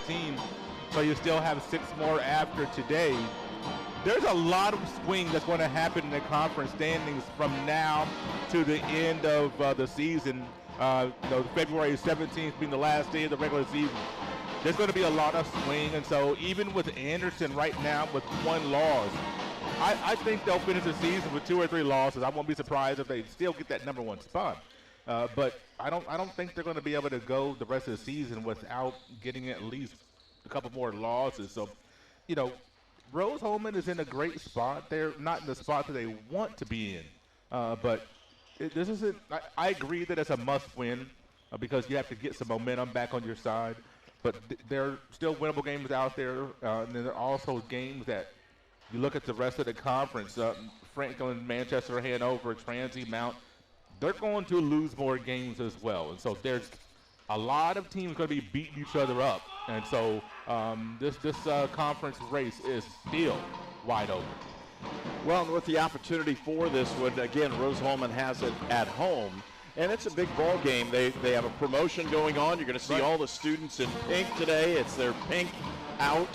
14, so you still have 6 more after today. There's a lot of swing that's going to happen in the conference standings from now to the end of the season. February 17th being the last day of the regular season. There's going to be a lot of swing, and so even with Anderson right now with 1 loss, I think they'll finish the season with 2 or 3 losses. I won't be surprised if they still get that number 1 spot. But I don't think they're going to be able to go the rest of the season without getting at least a couple more losses. So, Rose-Hulman is in a great spot. They're not in the spot that they want to be in. But this isn't. I agree that it's a must-win because you have to get some momentum back on your side. But there are still winnable games out there. And then there are also games that you look at the rest of the conference. Franklin, Manchester, Hanover, Transy, Mount. They're going to lose more games as well. And so there's a lot of teams going to be beating each other up. And so this conference race is still wide open. Well, and with the opportunity for this one, again, Rose-Hulman has it at home. And it's a big ball game. They have a promotion going on. You're going to see all the students in pink today. It's their pink out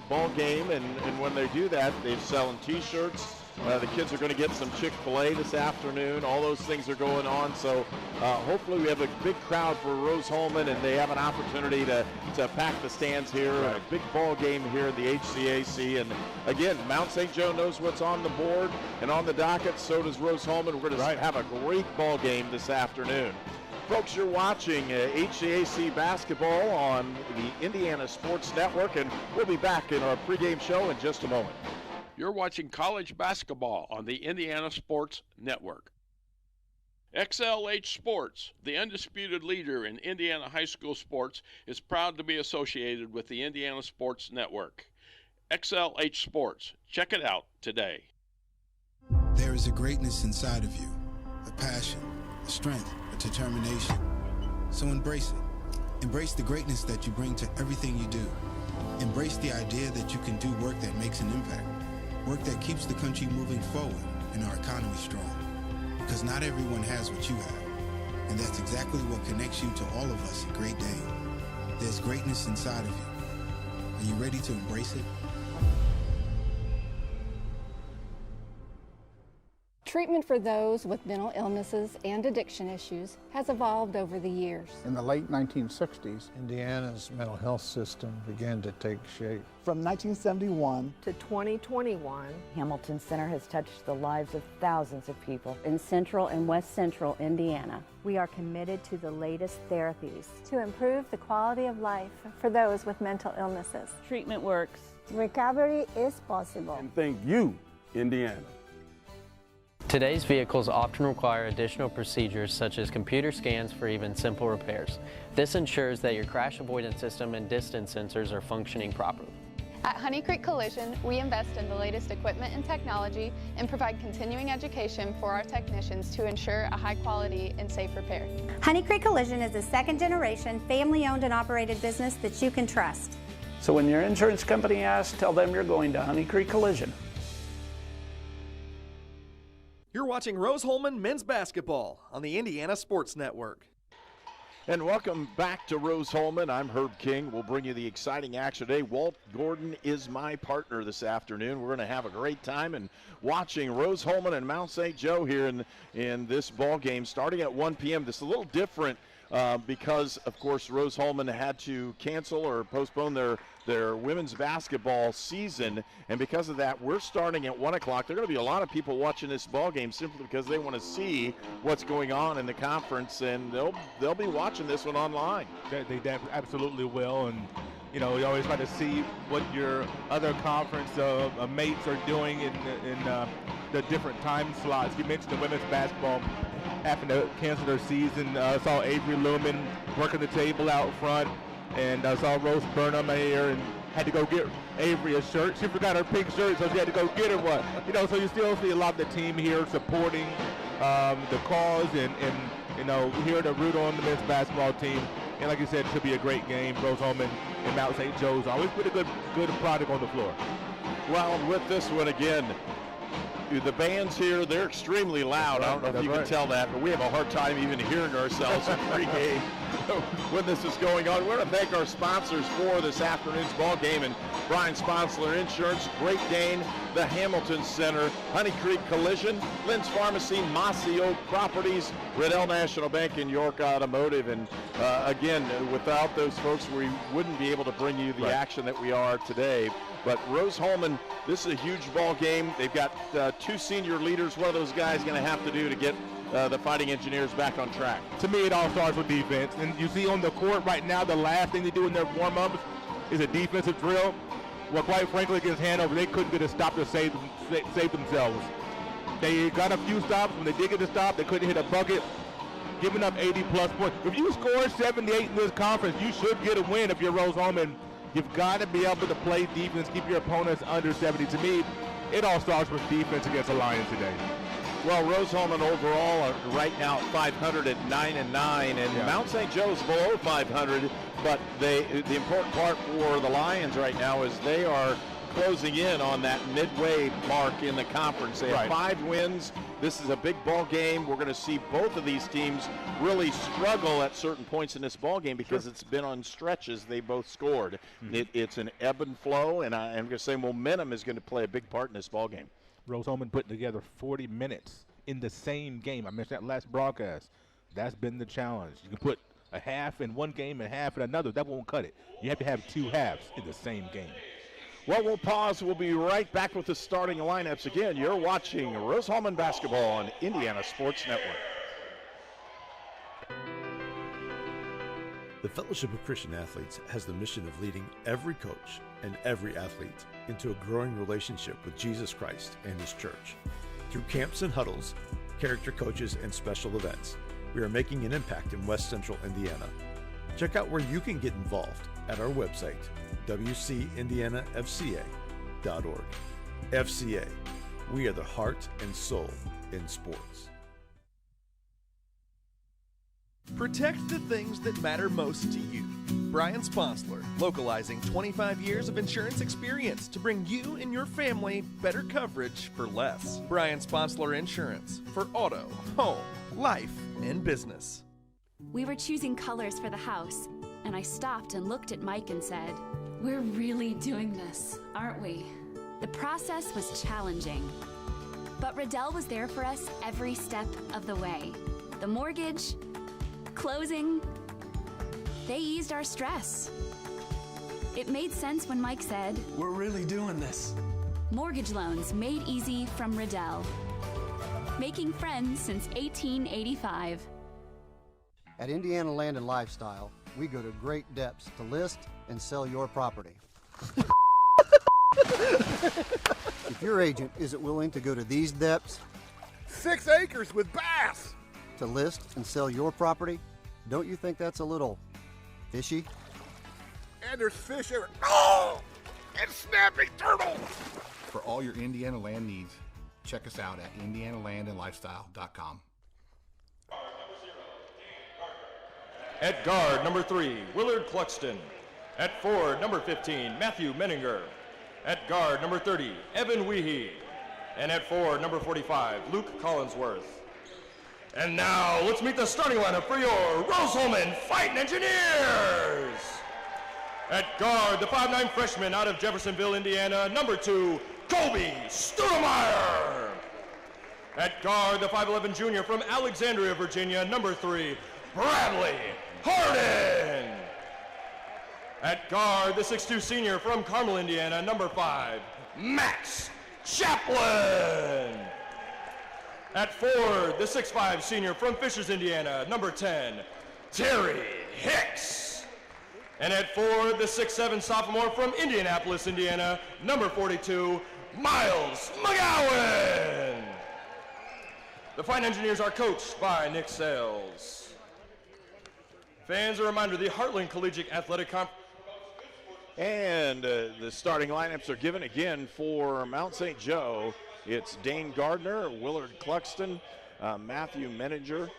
ball game. And when they do that, they're selling T-shirts. The kids are going to get some Chick-fil-A this afternoon. All those things are going on. So hopefully we have a big crowd for Rose-Hulman, and they have an opportunity to pack the stands here. Right. A big ball game here in the HCAC. And again, Mount St. Joe knows what's on the board and on the docket. So does Rose-Hulman. We're going to have a great ball game this afternoon. Folks, you're watching HCAC basketball on the Indiana Sports Network, and we'll be back in our pregame show in just a moment. You're watching college basketball on the Indiana Sports Network. XLH Sports, the undisputed leader in Indiana high school sports, is proud to be associated with the Indiana Sports Network. XLH Sports, check it out today. There is a greatness inside of you, a passion, a strength, a determination. So embrace it. Embrace the greatness that you bring to everything you do. Embrace the idea that you can do work that makes an impact. Work that keeps the country moving forward and our economy strong. Because not everyone has what you have. And that's exactly what connects you to all of us at Great Dane. There's greatness inside of you. Are you ready to embrace it? Treatment for those with mental illnesses and addiction issues has evolved over the years. In the late 1960s, Indiana's mental health system began to take shape. From 1971 to 2021, Hamilton Center has touched the lives of thousands of people in central and west central Indiana. We are committed to the latest therapies to improve the quality of life for those with mental illnesses. Treatment works. Recovery is possible. And thank you, Indiana. Today's vehicles often require additional procedures such as computer scans for even simple repairs. This ensures that your crash avoidance system and distance sensors are functioning properly. At Honey Creek Collision, we invest in the latest equipment and technology and provide continuing education for our technicians to ensure a high quality and safe repair. Honey Creek Collision is a second-generation, family-owned and operated business that you can trust. So when your insurance company asks, tell them you're going to Honey Creek Collision. You're watching Rose-Hulman men's basketball on the Indiana Sports Network. And welcome back to Rose-Hulman. I'm Herb King. We'll bring you the exciting action today. Walt Gordon is my partner this afternoon. We're going to have a great time and watching Rose-Hulman and Mount St. Joe here in this ball game starting at 1 p.m. This is a little different because, of course, Rose-Hulman had to cancel or postpone their women's basketball season, and because of that, we're starting at 1 o'clock. There are going to be a lot of people watching this ball game simply because they want to see what's going on in the conference, and they'll be watching this one online. They absolutely will, and you know, you always try to see what your other conference mates are doing in the different time slots. You mentioned the women's basketball having to cancel their season. Saw Avery Lumen working the table out front, and I saw Rose Burnham here and had to go get Avery a shirt. She forgot her pink shirt, so she had to go get her one. You know, so you still see a lot of the team here supporting the cause and you know, here to root on the men's basketball team. And like you said, it should be a great game. Rose-Hulman and Mount St. Joe's always put a good product on the floor. Well, with this one again, the bands here, they're extremely loud. I don't know if you can tell that, but we have a hard time even hearing ourselves in pregame. when this is going on. We want to thank our sponsors for this afternoon's ball game, and Brian Sponsler Insurance, Great Dane, the Hamilton Center, Honey Creek Collision, Lynn's Pharmacy, Mossy Oak Properties, Riddell National Bank, and York Automotive. And again, without those folks, we wouldn't be able to bring you the action that we are today. But Rose-Hulman, this is a huge ball game. They've got two senior leaders. What are those guys going to have to do to get the Fighting Engineers back on track? To me, it all starts with defense. And you see on the court right now, the last thing they do in their warm-ups is a defensive drill. Well, quite frankly, against Hanover, they couldn't get a stop to save themselves. They got a few stops. When they did get a stop, they couldn't hit a bucket, giving up 80-plus points. If you score 78 in this conference, you should get a win if you're Rose-Hulman. You've got to be able to play defense, keep your opponents under 70. To me, it all starts with defense against the Lions today. Well, Rose-Hulman overall are right now at 500 at 9-9, and Mount St. Joe's below 500. But the important part for the Lions right now is they are closing in on that midway mark in the conference. They have 5 wins. This is a big ball game. We're going to see both of these teams really struggle at certain points in this ball game because it's been on stretches. They both scored. It's an ebb and flow, and I'm going to say momentum is going to play a big part in this ball game. Rose-Hulman putting together 40 minutes in the same game. I mentioned that last broadcast. That's been the challenge. You can put a half in one game and half in another. That won't cut it. You have to have 2 halves in the same game. Well, we'll pause. We'll be right back with the starting lineups. Again, you're watching Rose-Hulman basketball on Indiana Sports Network. The Fellowship of Christian Athletes has the mission of leading every coach and every athlete into a growing relationship with Jesus Christ and His church. Through camps and huddles, character coaches, and special events, we are making an impact in West Central Indiana. Check out where you can get involved at our website, wcindianafca.org. FCA, we are the heart and soul in sports. Protect the things that matter most to you. Brian Sponsler, localizing 25 years of insurance experience to bring you and your family better coverage for less. Brian Sponsler Insurance for auto, home, life, and business. We were choosing colors for the house, and I stopped and looked at Mike and said, "We're really doing this, aren't we?" The process was challenging, but Riddell was there for us every step of the way. The mortgage, closing, they eased our stress. It made sense when Mike said, "We're really doing this." Mortgage loans made easy from Riddell. Making friends since 1885. At Indiana Land and Lifestyle, we go to great depths to list and sell your property. If your agent isn't willing to go to these depths, 6 acres with bass, to list and sell your property, don't you think that's a little fishy? and there's fish everywhere. Oh! And snapping turtles! For all your Indiana land needs, check us out at indianalandandlifestyle.com. At guard, number 3, Willard Cluxton. At forward, number 15, Matthew Menninger. At guard, number 30, Evan Weehee. And at forward, number 45, Luke Collinsworth. And now, let's meet the starting lineup for your Rose-Hulman Fighting Engineers. At guard, the 5'9" freshman out of Jeffersonville, Indiana, number 2, Kobe Studemeyer. At guard, the 5'11" junior from Alexandria, Virginia, number 3, Bradley Harden. At guard, the 6'2" senior from Carmel, Indiana, number 5, Max Chaplin. At forward, the 6'5" senior from Fishers, Indiana, number 10, Terry Hicks. And at forward, the 6'7" sophomore from Indianapolis, Indiana, number 42, Miles McGowan. The Fighting Engineers are coached by Nick Sales. Fans, a reminder, the Heartland Collegiate Athletic Conference. And the starting lineups are given again for Mount St. Joe. It's Dane Gardner, Willard Cluxton, Matthew Menninger,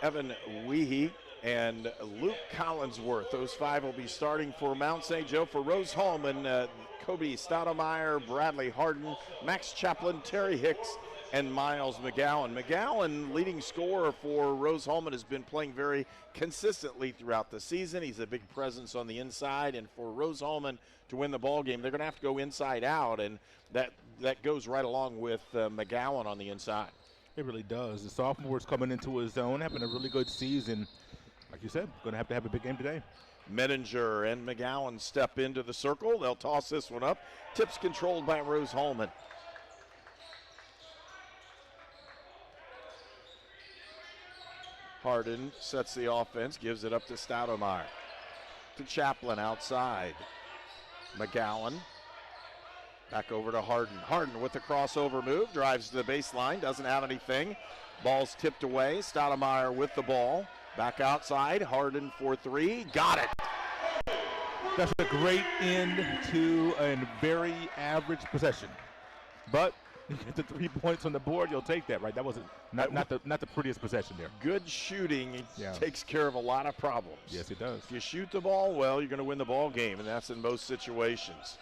Evan Weehee, and Luke Collinsworth. Those 5 will be starting for Mount St. Joe. For Rose-Hulman, Kobe Stoudemire, Bradley Harden, Max Chaplin, Terry Hicks, and Miles McGowan. McGowan, leading scorer for Rose-Hulman, has been playing very consistently throughout the season. He's a big presence on the inside, and for Rose-Hulman to win the ball game, they're going to have to go inside out, and that goes right along with McGowan on the inside. It really does. The sophomore's coming into his zone, having a really good season. Like you said, going to have a big game today. Menninger and McGowan step into the circle. They'll toss this one up. Tips controlled by Rose-Hulman. Harden sets the offense, gives it up to Stoudemire. To Chaplin outside. McGowan back over to Harden. Harden with the crossover move, drives to the baseline, doesn't have anything. Ball's tipped away. Stoudemire with the ball. Back outside. Harden for three. Got it. That's a great end to a very average possession. But you get the 3 points on the board, you'll take that, right? That wasn't not the prettiest possession there. Good shooting takes care of a lot of problems. Yes, it does. If you shoot the ball well, you're going to win the ball game, and that's in most situations.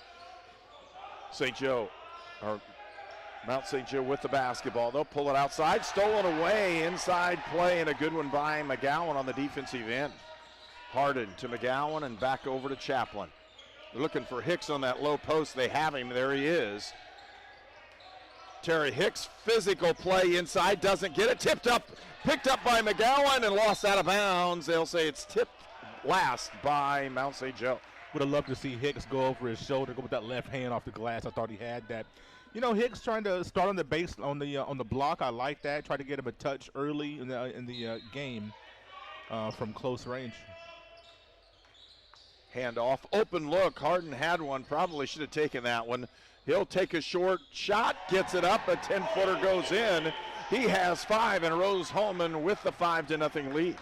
Mount St. Joe with the basketball. They'll pull it outside. Stolen away. Inside play, and a good one by McGowan on the defensive end. Harden to McGowan and back over to Chaplin. They're looking for Hicks on that low post. They have him. There he is. Terry Hicks, physical play inside, doesn't get it. Tipped up, picked up by McGowan and lost out of bounds. They'll say it's tipped last by Mount St. Joe. Would have loved to see Hicks go over his shoulder, go with that left hand off the glass. I thought he had that. You know, Hicks trying to start on the base on the block. I like that. Try to get him a touch early in the game from close range. Handoff, open look. Harden had one. Probably should have taken that one. He'll take a short shot, gets it up. A 10-footer goes in. He has 5, and Rose-Hulman with the 5-0 lead.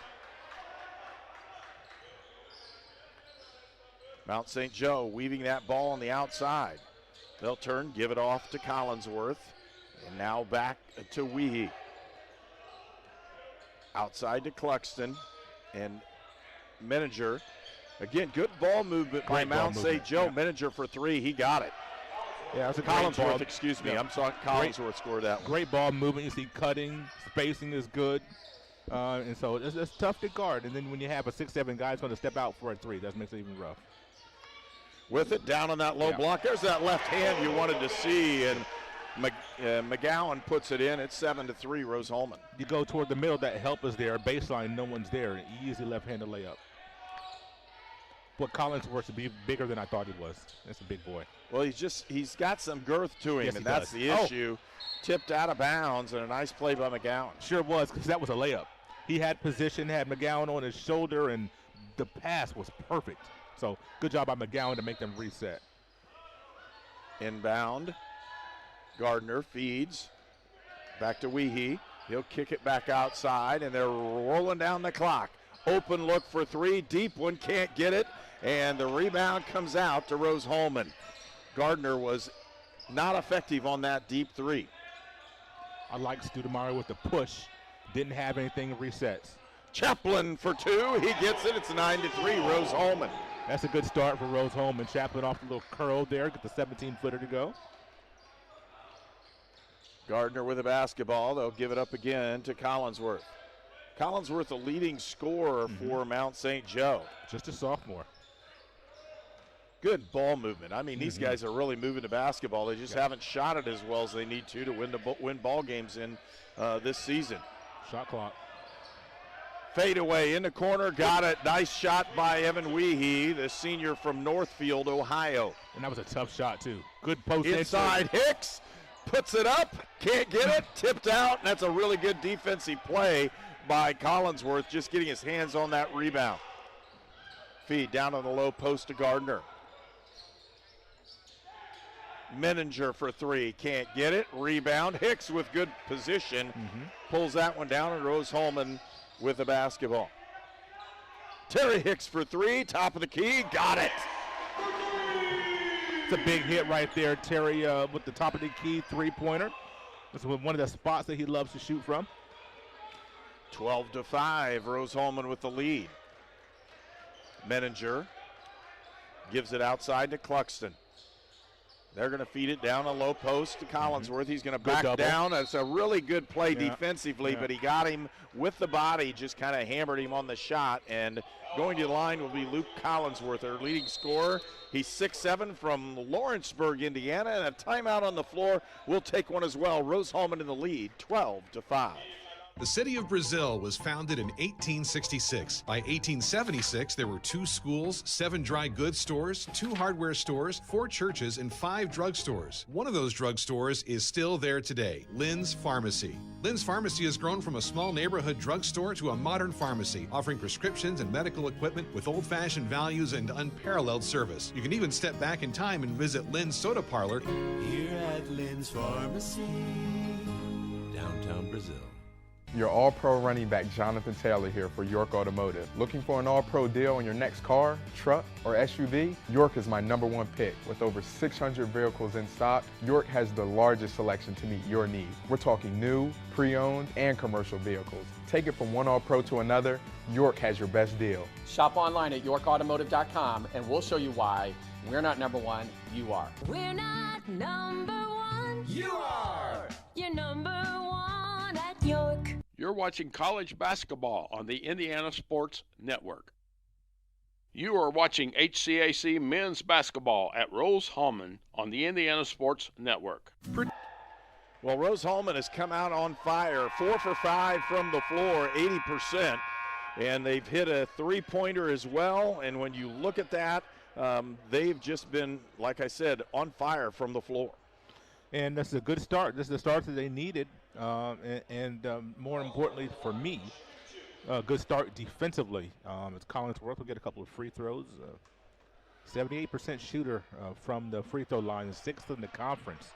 Mount St. Joe weaving that ball on the outside. They'll turn, give it off to Collinsworth, and now back to Weehee. Outside to Cluxton, and Menninger. Again, good ball movement by Mount St. Joe. Menninger for 3, he got it. Yeah, that's a Collinsworth, excuse me. I'm sorry, Collinsworth scored that one. Great ball movement. You see cutting, spacing is good. And so it's tough to guard. And then when you have a 6'7" guy who's going to step out for a 3, that makes it even rough. With it down on that low block. There's that left hand you wanted to see, and McGowan puts it in. It's 7-3, Rose-Hulman. You go toward the middle, that help is there. Baseline, no one's there. An easy left-handed layup. But Collinsworth should be bigger than I thought he was. That's a big boy. Well, he's got some girth to him, yes, and that's the issue. Tipped out of bounds, and a nice play by McGowan. Sure was, because that was a layup. He had position, had McGowan on his shoulder, and the pass was perfect. So good job by McGowan to make them reset. Inbound. Gardner feeds. Back to Weehee. He'll kick it back outside, and they're rolling down the clock. Open look for 3. Deep one, can't get it. And the rebound comes out to Rose-Hulman. Gardner was not effective on that deep 3. I like Stoudemire with the push. Didn't have anything resets. Chaplin for 2. He gets it. It's 9-3, Rose-Hulman. That's a good start for Rose-Hulman. Chaplin off the little curl there. Get the 17-footer to go. Gardner with the basketball. They'll give it up again to Collinsworth. Collinsworth, a leading scorer for Mount St. Joe. Just a sophomore. Good ball movement. I mean, these guys are really moving the basketball. They just haven't shot it as well as they need to win ball games in this season. Shot clock. Fade away in the corner. Got it. Nice shot by Evan Weehee, the senior from Northfield, Ohio. And that was a tough shot, too. Good post inside. Hicks puts it up. Can't get it. Tipped out. And that's a really good defensive play by Collinsworth, just getting his hands on that rebound. Feed down on the low post to Gardner. Menninger for 3, can't get it. Rebound. Hicks with good position. Pulls that one down, and Rose-Hulman with the basketball. Terry Hicks for 3, top of the key, got it. It's a big hit right there, Terry with the top of the key 3-pointer. This is one of the spots that he loves to shoot from. 12-5, Rose-Hulman with the lead. Menninger gives it outside to Cluxton. They're going to feed it down a low post to Collinsworth. He's going to back double. down. It's a really good play defensively, but he got him with the body, just kind of hammered him on the shot. And going to the line will be Luke Collinsworth, our leading scorer. He's 6'7" from Lawrenceburg, Indiana, and a timeout on the floor. We'll take one as well. Rose-Hulman in the lead, 12-5. The city of Brazil was founded in 1866. By 1876, there were 2 schools, 7 dry goods stores, 2 hardware stores, 4 churches, and 5 drugstores. One of those drugstores is still there today, Lynn's Pharmacy. Lynn's Pharmacy has grown from a small neighborhood drugstore to a modern pharmacy, offering prescriptions and medical equipment with old-fashioned values and unparalleled service. You can even step back in time and visit Lynn's Soda Parlor here at Lynn's Pharmacy, downtown Brazil. Your All-Pro running back Jonathan Taylor here for York Automotive. Looking for an All-Pro deal on your next car, truck, or SUV? York is my #1 pick. With over 600 vehicles in stock, York has the largest selection to meet your needs. We're talking new, pre-owned, and commercial vehicles. Take it from one All-Pro to another, York has your best deal. Shop online at yorkautomotive.com and we'll show you why we're not #1, you are. We're not #1, you are. You're #1 at York. You're watching college basketball on the Indiana Sports Network. You are watching HCAC men's basketball at Rose-Hulman on the Indiana Sports Network. Well, Rose-Hulman has come out on fire, 4 for 5 from the floor, 80%. And they've hit a three-pointer as well. And when you look at that, they've just been, like I said, on fire from the floor. And this is a good start. This is the start that they needed. And more importantly for me, a good start defensively. It's Collinsworth will get a couple of free throws. 78% shooter from the free throw line, 6th in the conference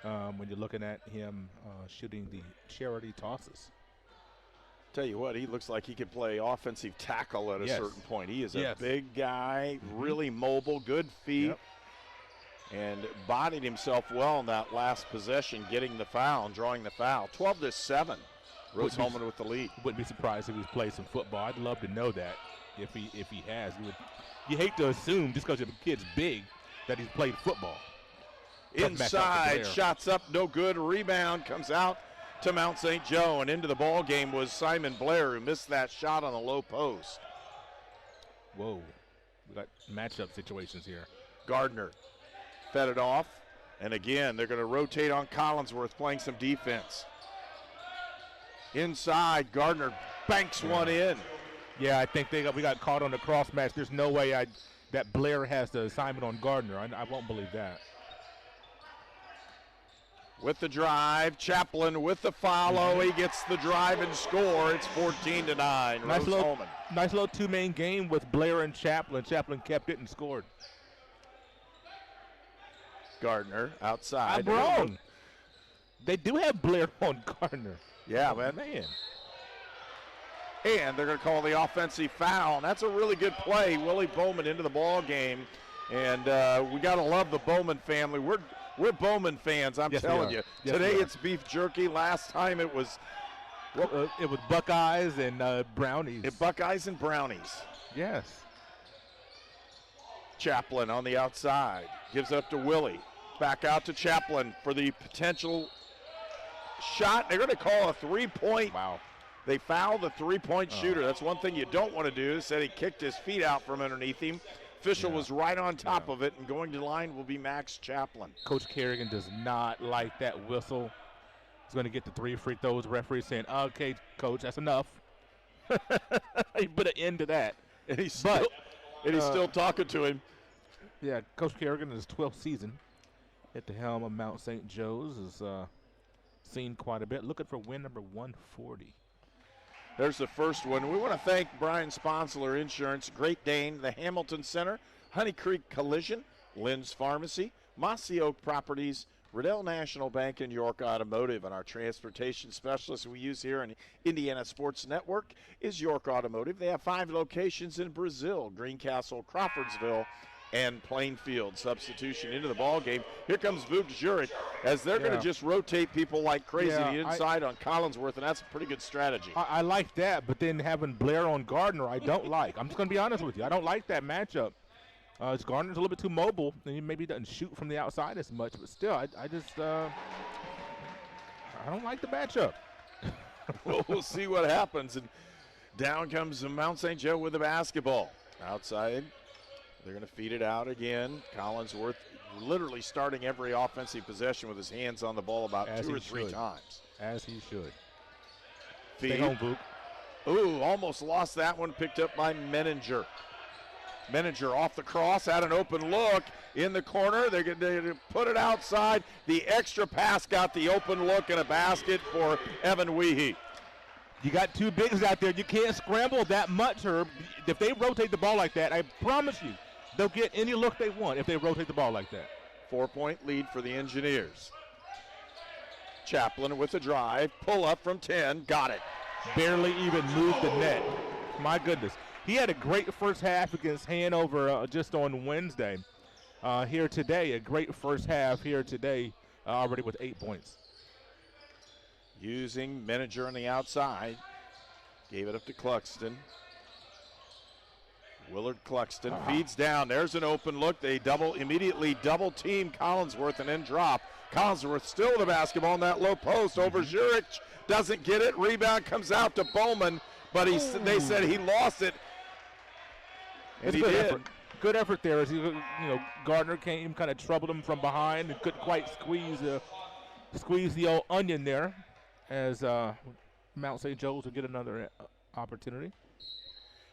when you're looking at him shooting the charity tosses. Tell you what, he looks like he could play offensive tackle at a certain point. He is a big guy, really mobile, good feet. Yep. And bodied himself well in that last possession, getting the foul and drawing the foul. 12-7, Rose-Hulman with the lead. Wouldn't be surprised if he's played some football. I'd love to know that if he has. You hate to assume just because the kid's big that he's played football. Inside, shots up, no good. Rebound comes out to Mount St. Joe, and into the ball game was Simon Blair, who missed that shot on the low post. Whoa, we got matchup situations here. Gardner fed it off, and again, they're going to rotate on Collinsworth, playing some defense. Inside, Gardner banks one in. Yeah, I think we got caught on the cross match. There's no way that Blair has the assignment on Gardner. I won't believe that. With the drive, Chaplin with the follow. He gets the drive and score. It's 14-9. Nice little two-man game with Blair and Chaplin. Chaplin kept it and scored. Gardner outside. I'm wrong. They do have Blair on Gardner. Yeah, man. And they're going to call the offensive foul. And that's a really good play. Willie Bowman into the ball game. And we got to love the Bowman family. We're Bowman fans, I'm telling you. Yes, today it's beef jerky. Last time it was Buckeyes and Brownies. Buckeyes and Brownies. Yes. Chaplin on the outside. Gives it up to Willie. Back out to Chaplin for the potential shot. They're going to call a three-point. Wow. They fouled the three-point shooter. That's one thing you don't want to do. Said he kicked his feet out from underneath him. Official was right on top of it, and going to the line will be Max Chaplin. Coach Kerrigan does not like that whistle. He's going to get the 3 free throws. Referee saying, okay, Coach, that's enough. He put an end to that. And he's still talking to him. Yeah, Coach Kerrigan in his 12th season at the helm of Mount St. Joe's has seen quite a bit. Looking for win number 140. There's the first one. We want to thank Brian Sponsler Insurance, Great Dane, the Hamilton Center, Honey Creek Collision, Lynn's Pharmacy, Mossy Oak Properties, Riddell National Bank, and York Automotive. And our transportation specialist we use here in Indiana Sports Network is York Automotive. They have 5 locations in Brazil, Greencastle, Crawfordsville, and Plainfield. Substitution into the ball game. Here comes Vuk Juric as they're going to just rotate people like crazy to the inside on Collinsworth, and that's a pretty good strategy. I like that, but then having Blair on Gardner, I don't like. I'm just going to be honest with you. I don't like that matchup Gardner's a little bit too mobile, and he maybe doesn't shoot from the outside as much, but still, I don't like the matchup. We'll see what happens. And down comes Mount St. Joe with the basketball. Outside, they're going to feed it out again. Collinsworth literally starting every offensive possession with his hands on the ball about As 2 or he 3 should. times. As he should. Feed. Stay home, Book. Ooh, almost lost that one, picked up by Menninger. Menninger off the cross, had an open look in the corner. They're going to put it outside. The extra pass got the open look and a basket for Evan Weehee. You got two bigs out there. You can't scramble that much, Herb. If they rotate the ball like that, I promise you, they'll get any look they want if they rotate the ball like that. 4-point lead for the Engineers. Chaplin with the drive, pull up from 10, got it. Barely even moved the net. My goodness. He had a great first half against Hanover just on Wednesday. Here today, a great first half here today, already with 8 points. Using Menninger on the outside. Gave it up to Cluxton. Willard Cluxton feeds down. There's an open look. They immediately double team Collinsworth and then drop. Collinsworth still with the basketball in that low post over Zurich. Doesn't get it. Rebound comes out to Bowman, but they said he lost it. And he did. Effort. Good effort there as Gardner came, kind of troubled him from behind and couldn't quite squeeze the old onion there as Mount St. Joe's will get another opportunity.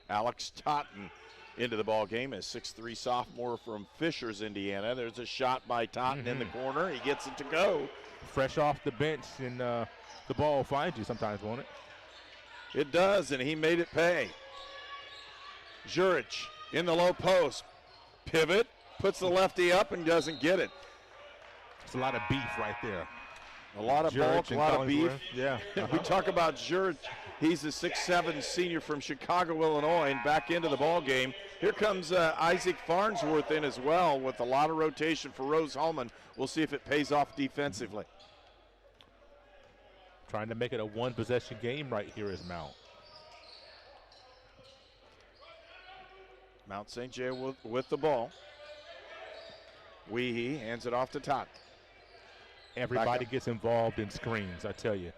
Alex Totten into the ball game, a 6'3" sophomore from Fishers, Indiana. There's a shot by Totten in the corner. He gets it to go. Fresh off the bench, and the ball will find you sometimes, won't it? It does, and he made it pay. Zurich in the low post. Pivot, puts the lefty up and doesn't get it. It's a lot of beef right there. A lot of bulk, a lot of beef. Yeah. We talk about Zurich. He's a 6'7" senior from Chicago, Illinois, and back into the ball game. Here comes Isaac Farnsworth in as well with a lot of rotation for Rose-Hulman. We'll see if it pays off defensively. Trying to make it a one-possession game right here is Mount. Mount St. Joe with the ball. Weehee hands it off to Totten. Everybody gets involved in screens, I tell you.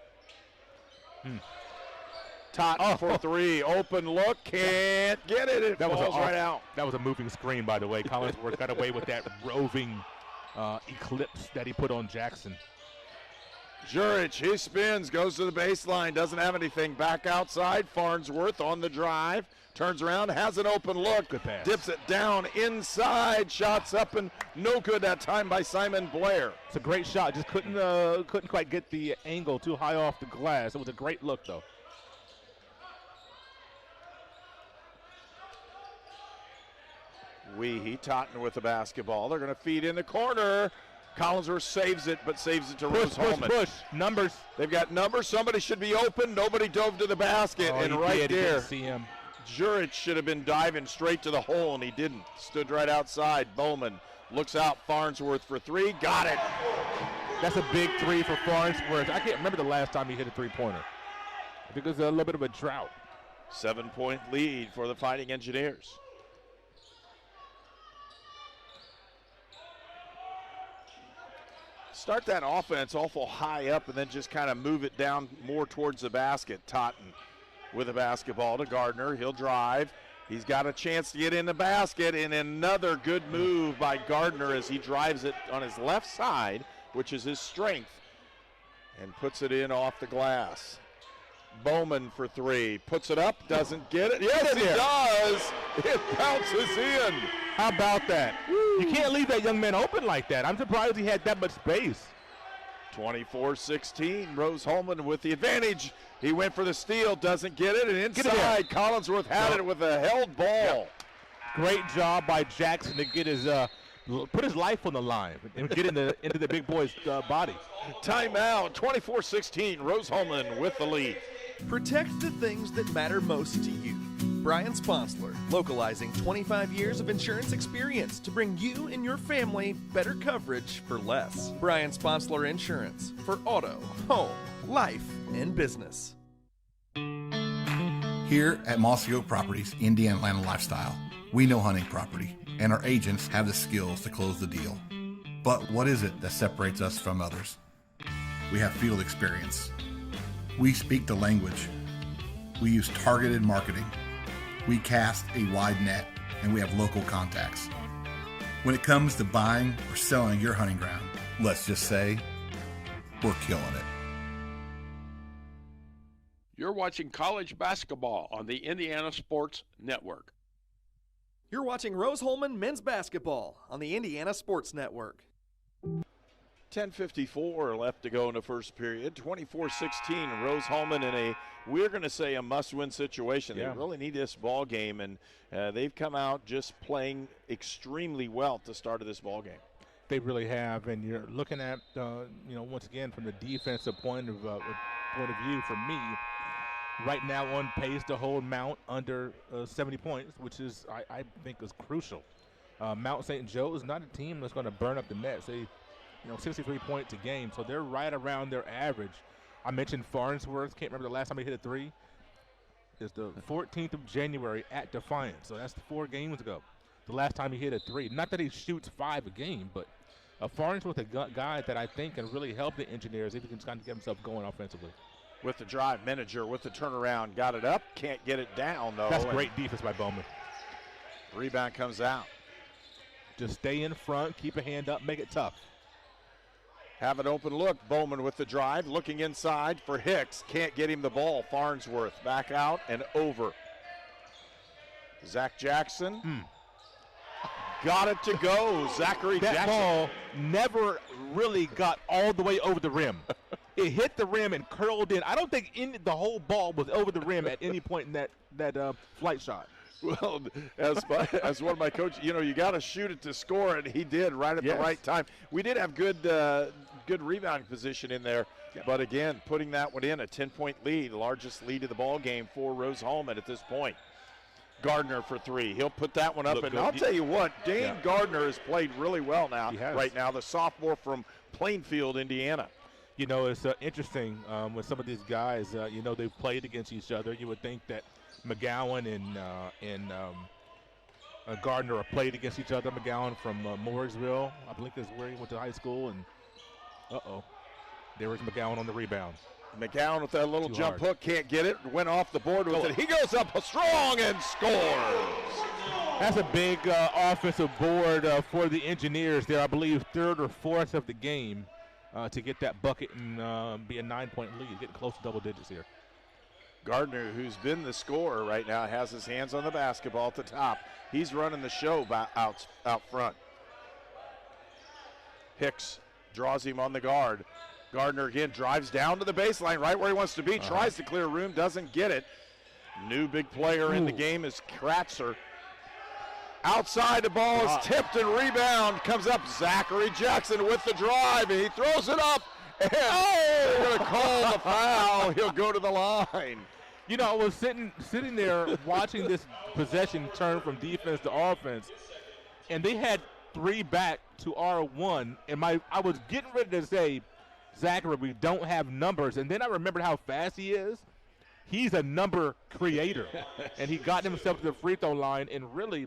Totten for 3, open look, can't get it. It falls right out. That was a moving screen, by the way. Collinsworth got away with that roving eclipse that he put on Jackson. Zurich, he spins, goes to the baseline, doesn't have anything. Back outside, Farnsworth on the drive, turns around, has an open look. Good pass. Dips it down inside, shots up and no good that time by Simon Blair. It's a great shot, just couldn't quite get the angle too high off the glass. It was a great look, though. Weehee, Totten with the basketball. They're going to feed in the corner. Collinsworth saves it, but saves it to Rose-Hulman. Push. Numbers. They've got numbers. Somebody should be open. Nobody dove to the basket. And right there, see him. Zurich should have been diving straight to the hole, and he didn't. Stood right outside. Bowman looks out. Farnsworth for 3. Got it. That's a big 3 for Farnsworth. I can't remember the last time he hit a three-pointer. I think it was a little bit of a drought. 7-point lead for the Fighting Engineers. Start that offense awful high up and then just kind of move it down more towards the basket. Totten with the basketball to Gardner. He'll drive. He's got a chance to get in the basket, and another good move by Gardner as he drives it on his left side, which is his strength, and puts it in off the glass. Bowman for 3. Puts it up, doesn't get it. Yes, he does. It bounces in. How about that? Woo. You can't leave that young man open like that. I'm surprised he had that much space. 24-16, Rose-Hulman with the advantage. He went for the steal, doesn't get it, and inside, Collinsworth had it with a held ball. Yep. Great job by Jackson to get his put his life on the line and get into the big boy's body. Timeout, 24-16, Rose-Hulman with the lead. Protect the things that matter most to you. Brian Sponsler, localizing 25 years of insurance experience to bring you and your family better coverage for less. Brian Sponsler Insurance for auto, home, life, and business. Here at Mossy Oak Properties, Indiana Land and Lifestyle, we know hunting property. and our agents have the skills to close the deal. But what is it that separates us from others? We have field experience. We speak the language. We use targeted marketing. We cast a wide net, and we have local contacts. When it comes to buying or selling your hunting ground, let's just say we're killing it. You're watching college basketball on the Indiana Sports Network. You're watching Rose-Hulman men's basketball on the Indiana Sports Network. 10:54 left to go in the first period. 24-16, Rose-Hulman in a, we're going to say, a must-win situation. Yeah. They really need this ball game, and they've come out just playing extremely well at the start of this ball game. They really have, and you're looking at, once again, from the defensive point of view, for me, right now on pace to hold Mount under 70 points, which is, I think, is crucial. Mount St. Joe is not a team that's going to burn up the nets. They 63 points a game, so they're right around their average. I mentioned Farnsworth. Can't remember the last time he hit a three. It's the 14th of January at Defiance, so that's 4 games ago. The last time he hit a three. Not that he shoots 5 a game, but Farnsworth a guy that I think can really help the Engineers if he can kind of get himself going offensively. With the drive, Manager with the turnaround, got it up, can't get it down though. That's great defense by Bowman. Rebound comes out. Just stay in front, keep a hand up, make it tough. Have an open look. Bowman with the drive, looking inside for Hicks. Can't get him the ball. Farnsworth back out and over. Zach Jackson. Got it to go. Zachary that Jackson. Ball never really got all the way over the rim. It hit the rim and curled in. I don't think the whole ball was over the rim at any point in that flight shot. Well, as one of my coaches, you got to shoot it to score, and he did right at the right time. We did have good rebounding position in there, but again, putting that one in, a 10-point lead, the largest lead of the ball game for Rose-Hulman at this point. Gardner for 3. He'll put that one up, and I'll tell you what, Dane Gardner has played really well right now, the sophomore from Plainfield, Indiana. It's interesting with some of these guys, they've played against each other. You would think that McGowan and Gardner are played against each other. McGowan from Mooresville, I believe is where he went to high school. And there was McGowan on the rebound. McGowan with that little jump hook, can't get it. Went off the board with it. He goes up strong and scores. That's a big offensive board for the Engineers there. I believe 3rd or 4th of the game to get that bucket and be a 9-point lead. Getting close to double digits here. Gardner, who's been the scorer right now, has his hands on the basketball at the top. He's running the show out front. Hicks draws him on the guard. Gardner again drives down to the baseline, right where he wants to be, tries to clear room, doesn't get it. New big player in the game is Kratzer. Outside, the ball is tipped and rebound. Comes up Zachary Jackson with the drive, and he throws it up. And they're going to call the foul. He'll go to the line. I was sitting there watching this possession turn from defense to offense, and they had 3 back to R1, and I was getting ready to say, Zachary, we don't have numbers, and then I remembered how fast he is. He's a number creator, and he got himself to the free throw line, and really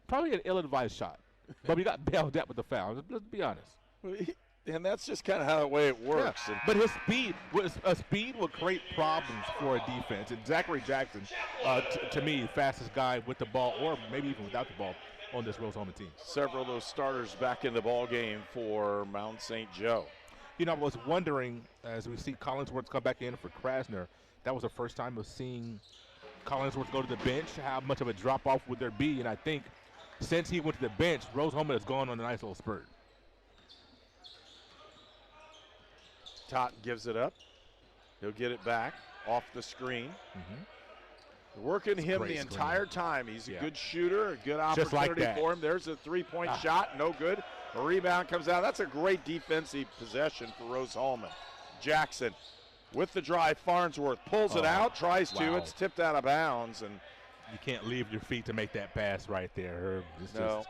probably an ill-advised shot, but we got bailed out with the foul. Let's be honest. And that's just kind of how the way it works. Yeah. But his speed will create problems for a defense. And Zachary Jackson, to me, fastest guy with the ball, or maybe even without the ball, on this Rose-Hulman team. Several of those starters back in the ball game for Mount St. Joe. I was wondering, as we see Collinsworth come back in for Krasner, that was the first time of seeing Collinsworth go to the bench. How much of a drop-off would there be? And I think since he went to the bench, Rose-Hulman has gone on a nice little spurt. Totten gives it up. He'll get it back off the screen. Working him the entire time. He's a good shooter, a good opportunity for him. There's a 3-point shot, no good. A rebound comes out. That's a great defensive possession for Rose-Hulman. Jackson with the drive. Farnsworth pulls it out, tries to. It's tipped out of bounds. And you can't leave your feet to make that pass right there, Herb.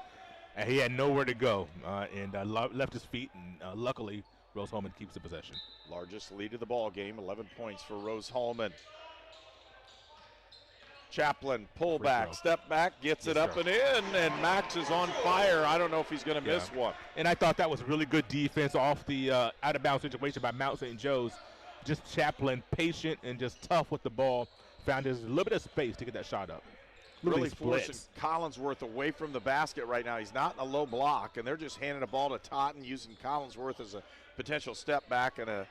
And he had nowhere to go and left his feet, and luckily Rose-Hulman keeps the possession. Largest lead of the ball game, 11 points for Rose-Hulman. Chaplin, pull back, step back, gets it up and in, and Max is on fire. I don't know if he's going to miss one. And I thought that was really good defense off the out-of-bounds situation by Mount St. Joe's. Just Chaplin, patient and just tough with the ball. Found his little bit of space to get that shot up. Really forcing Collinsworth away from the basket right now. He's not in a low block, and they're just handing the ball to Totten, using Collinsworth as a potential step back and a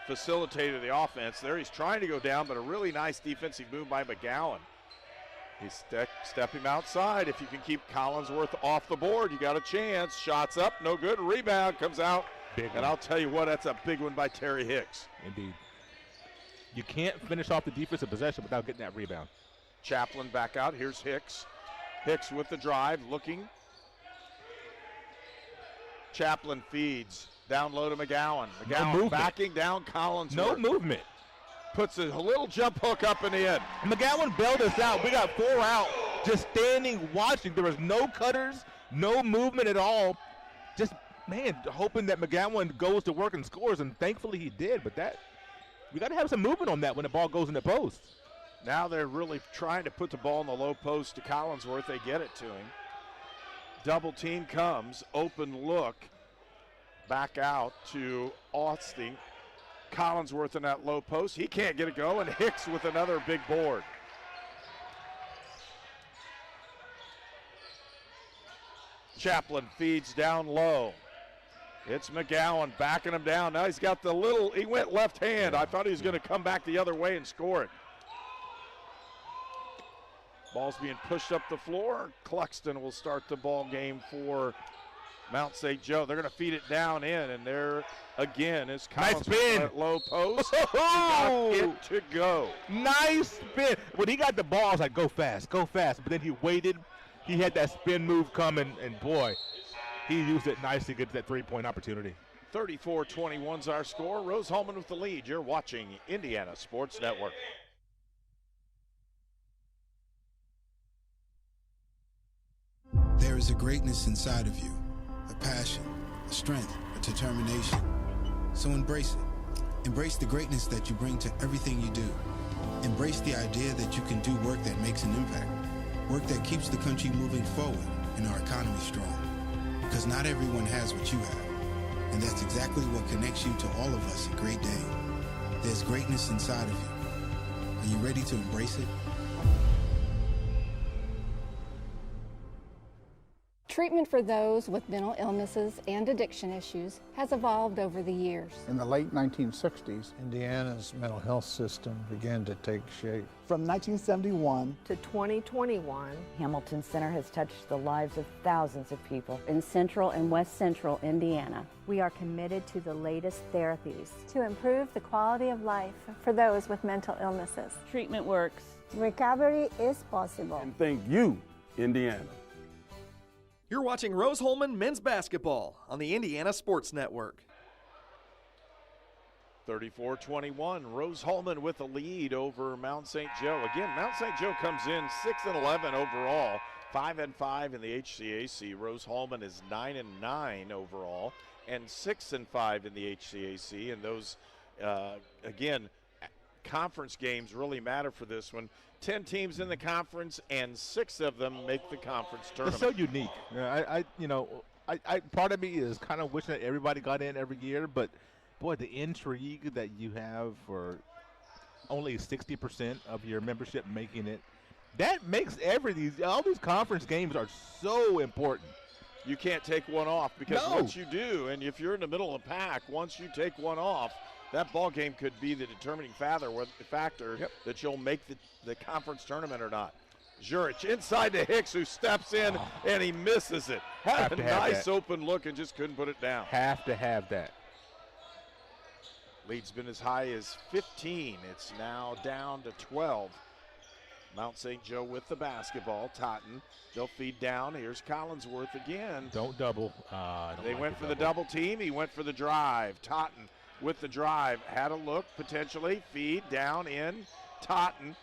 facilitator of the offense. There he's trying to go down, but a really nice defensive move by McGowan. He's stepping outside. If you can keep Collinsworth off the board, you got a chance. Shots up, no good. Rebound comes out. And I'll tell you what, that's a big one by Terry Hicks. Indeed. You can't finish off the defensive possession without getting that rebound. Chaplin back out. Here's Hicks. Hicks with the drive, looking. Chaplin feeds. Down low to McGowan. McGowan backing down Collinsworth. No movement. Puts a little jump hook up and in. McGowan bailed us out. We got 4 out, just standing watching. There was no cutters, no movement at all. Just, man, hoping that McGowan goes to work and scores, and thankfully he did. But that, we got to have some movement on that when the ball goes in the post. Now they're really trying to put the ball in the low post to Collinsworth. They get it to him. Double team comes, open look. Back out to Austin. Collinsworth in that low post. He can't get it go, and Hicks with another big board. Chaplin feeds down low. It's McGowan backing him down. Now he's got the little, he went left hand. I thought he was going to come back the other way and score it. Ball's being pushed up the floor. Cluxton will start the ball game for Mount St. Joe. They're going to feed it down in, and there again is Collinsworth at low post. It to go. Nice spin. When he got the ball, I was like, go fast, go fast. But then he waited. He had that spin move coming, and boy, he used it nicely to get that three-point opportunity. 34-21's our score. Rose-Hulman with the lead. You're watching Indiana Sports Network. There is a greatness inside of you, a passion, a strength, a determination. So embrace it. Embrace the greatness that you bring to everything you do. Embrace the idea that you can do work that makes an impact, work that keeps the country moving forward and our economy strong. Because not everyone has what you have, and that's exactly what connects you to all of us at Great Dane. There's greatness inside of you. Are you ready to embrace it? Treatment for those with mental illnesses and addiction issues has evolved over the years. In the late 1960s, Indiana's mental health system began to take shape. From 1971 to 2021, Hamilton Center has touched the lives of thousands of people in central and west central Indiana. We are committed to the latest therapies to improve the quality of life for those with mental illnesses. Treatment works. Recovery is possible. And thank you, Indiana. You're watching Rose-Hulman men's basketball on the Indiana Sports Network. 34-21, Rose-Hulman with a lead over Mount St. Joe. Again, Mount St. Joe comes in 6-11 overall, 5-5 in the HCAC. Rose-Hulman is 9-9 overall and 6-5 in the HCAC. And those, again, conference games really matter for this one. 10 teams in the conference, and 6 of them make the conference tournament. It's so unique. I part of me is kind of wishing that everybody got in every year, but boy, the intrigue that you have for only 60% of your membership making it, that makes all these conference games are so important. You can't take one off because once you do, and if you're in the middle of the pack, once you take one off, that ball game could be the determining factor that you'll make the conference tournament or not. Jurich inside to Hicks, who steps in and he misses it. Had a nice open look and just couldn't put it down. Have to have that. Lead's been as high as 15. It's now down to 12. Mount St. Joe with the basketball. Totten, they'll feed down. Here's Collinsworth again. Don't double. They went for the double team. He went for the drive. Totten with the drive, had a look, potentially, feed, down, in, Totten,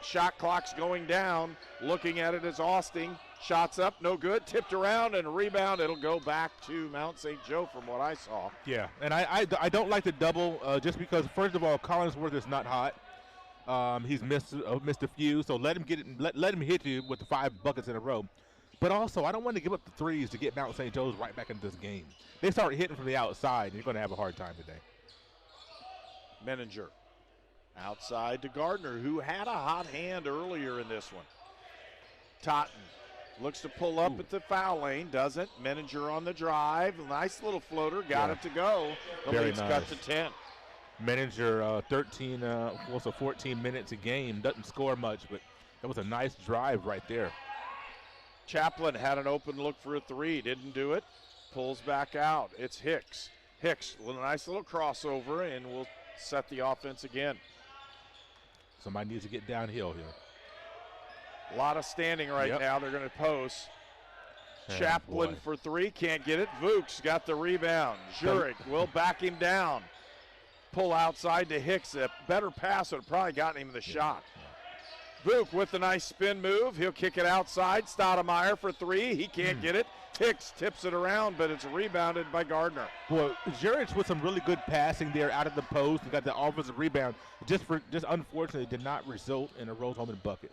shot clock's going down, looking at it as Austin, shots up, no good, tipped around, and a rebound, it'll go back to Mount St. Joe from what I saw. Yeah, and I don't like the double just because, first of all, Collinsworth is not hot. He's missed a few, so let him get it. Let him hit you with the 5 buckets in a row. But also, I don't want to give up the threes to get Mount St. Joe's right back into this game. They start hitting from the outside, and you're going to have a hard time today. Menninger outside to Gardner, who had a hot hand earlier in this one. Totten looks to pull up at the foul lane, doesn't. Menninger on the drive, nice little floater, got it to go. The lead's cut to 10. Menninger, 14 minutes a game, doesn't score much, but that was a nice drive right there. Chaplin had an open look for a 3, didn't do it. Pulls back out. It's Hicks. Hicks with a nice little crossover, and will set the offense again. Somebody needs to get downhill here. A lot of standing right now. They're going to post. Chaplin for 3, can't get it. Vooks got the rebound. Jurek will back him down. Pull outside to Hicks. A better pass would have probably gotten him the shot. Vuk with a nice spin move. He'll kick it outside. Stoudemire for 3. He can't get it. Hicks tips it around, but it's rebounded by Gardner. Well, Jurich with some really good passing there out of the post. He got the offensive rebound. Just unfortunately did not result in a Rose-Hulman bucket.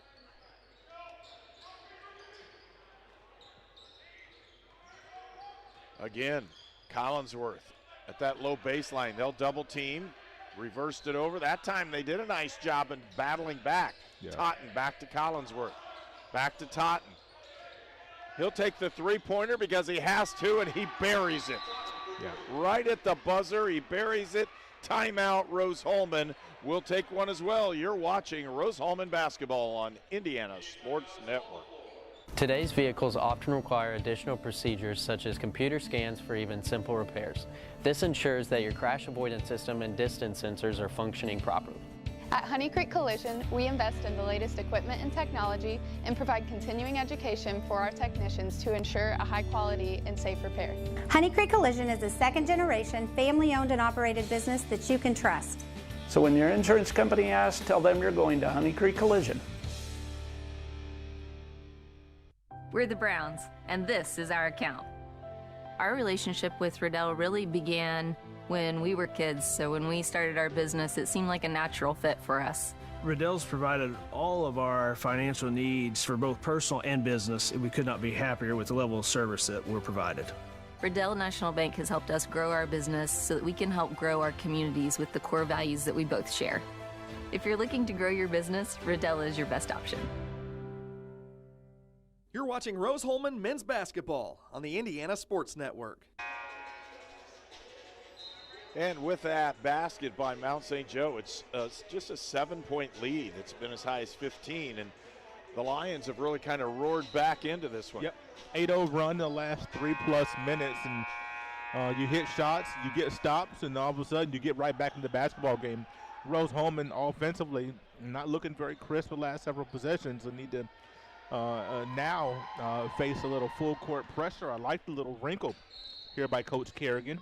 Again, Collinsworth at that low baseline. They'll double team. Reversed it over. That time they did a nice job in battling back. Totten back to Collinsworth. Back to Totten. He'll take the 3-pointer because he has to, and he buries it. Right at the buzzer, he buries it. Timeout, Rose-Hulman will take one as well. You're watching Rose-Hulman basketball on Indiana Sports Network. Today's vehicles often require additional procedures such as computer scans for even simple repairs. This ensures that your crash avoidance system and distance sensors are functioning properly. At Honey Creek Collision, we invest in the latest equipment and technology and provide continuing education for our technicians to ensure a high quality and safe repair. Honey Creek Collision is a second-generation, family-owned and operated business that you can trust. So when your insurance company asks, tell them you're going to Honey Creek Collision. We're the Browns, and this is our account. Our relationship with Riddell really began when we were kids, so when we started our business, it seemed like a natural fit for us. Riddell's provided all of our financial needs for both personal and business, and we could not be happier with the level of service that we're provided. Riddell National Bank has helped us grow our business so that we can help grow our communities with the core values that we both share. If you're looking to grow your business, Riddell is your best option. You're watching Rose-Hulman men's basketball on the Indiana Sports Network. And with that basket by Mount St. Joe, it's just a 7-point lead. It's been as high as 15, and the Lions have really kind of roared back into this one. 8-0 run the last 3+ minutes, and you hit shots, you get stops, and all of a sudden you get right back in the basketball game. Rose-Hulman offensively not looking very crisp the last several possessions, and need to now face a little full court pressure. I like the little wrinkle here by Coach Kerrigan.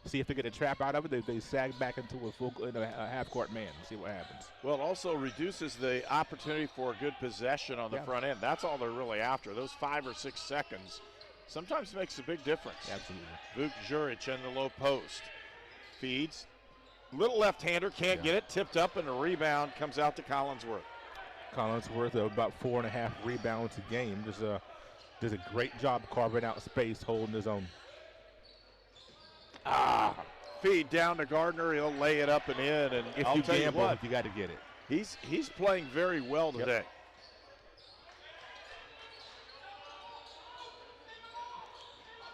See if they get a trap out of it. They sag back into a half-court man. See what happens. Well, it also reduces the opportunity for a good possession on the front end. That's all they're really after. Those 5 or 6 seconds sometimes makes a big difference. Absolutely. Vuk Juric in the low post. Feeds. Little left-hander, can't get it. Tipped up, and a rebound comes out to Collinsworth. Collinsworth about 4.5 rebounds a game. Does a great job carving out space, holding his own. Feed down to Gardner. He'll lay it up and in. And if I'll you tell gamble, you what, you got to get it. He's playing very well today.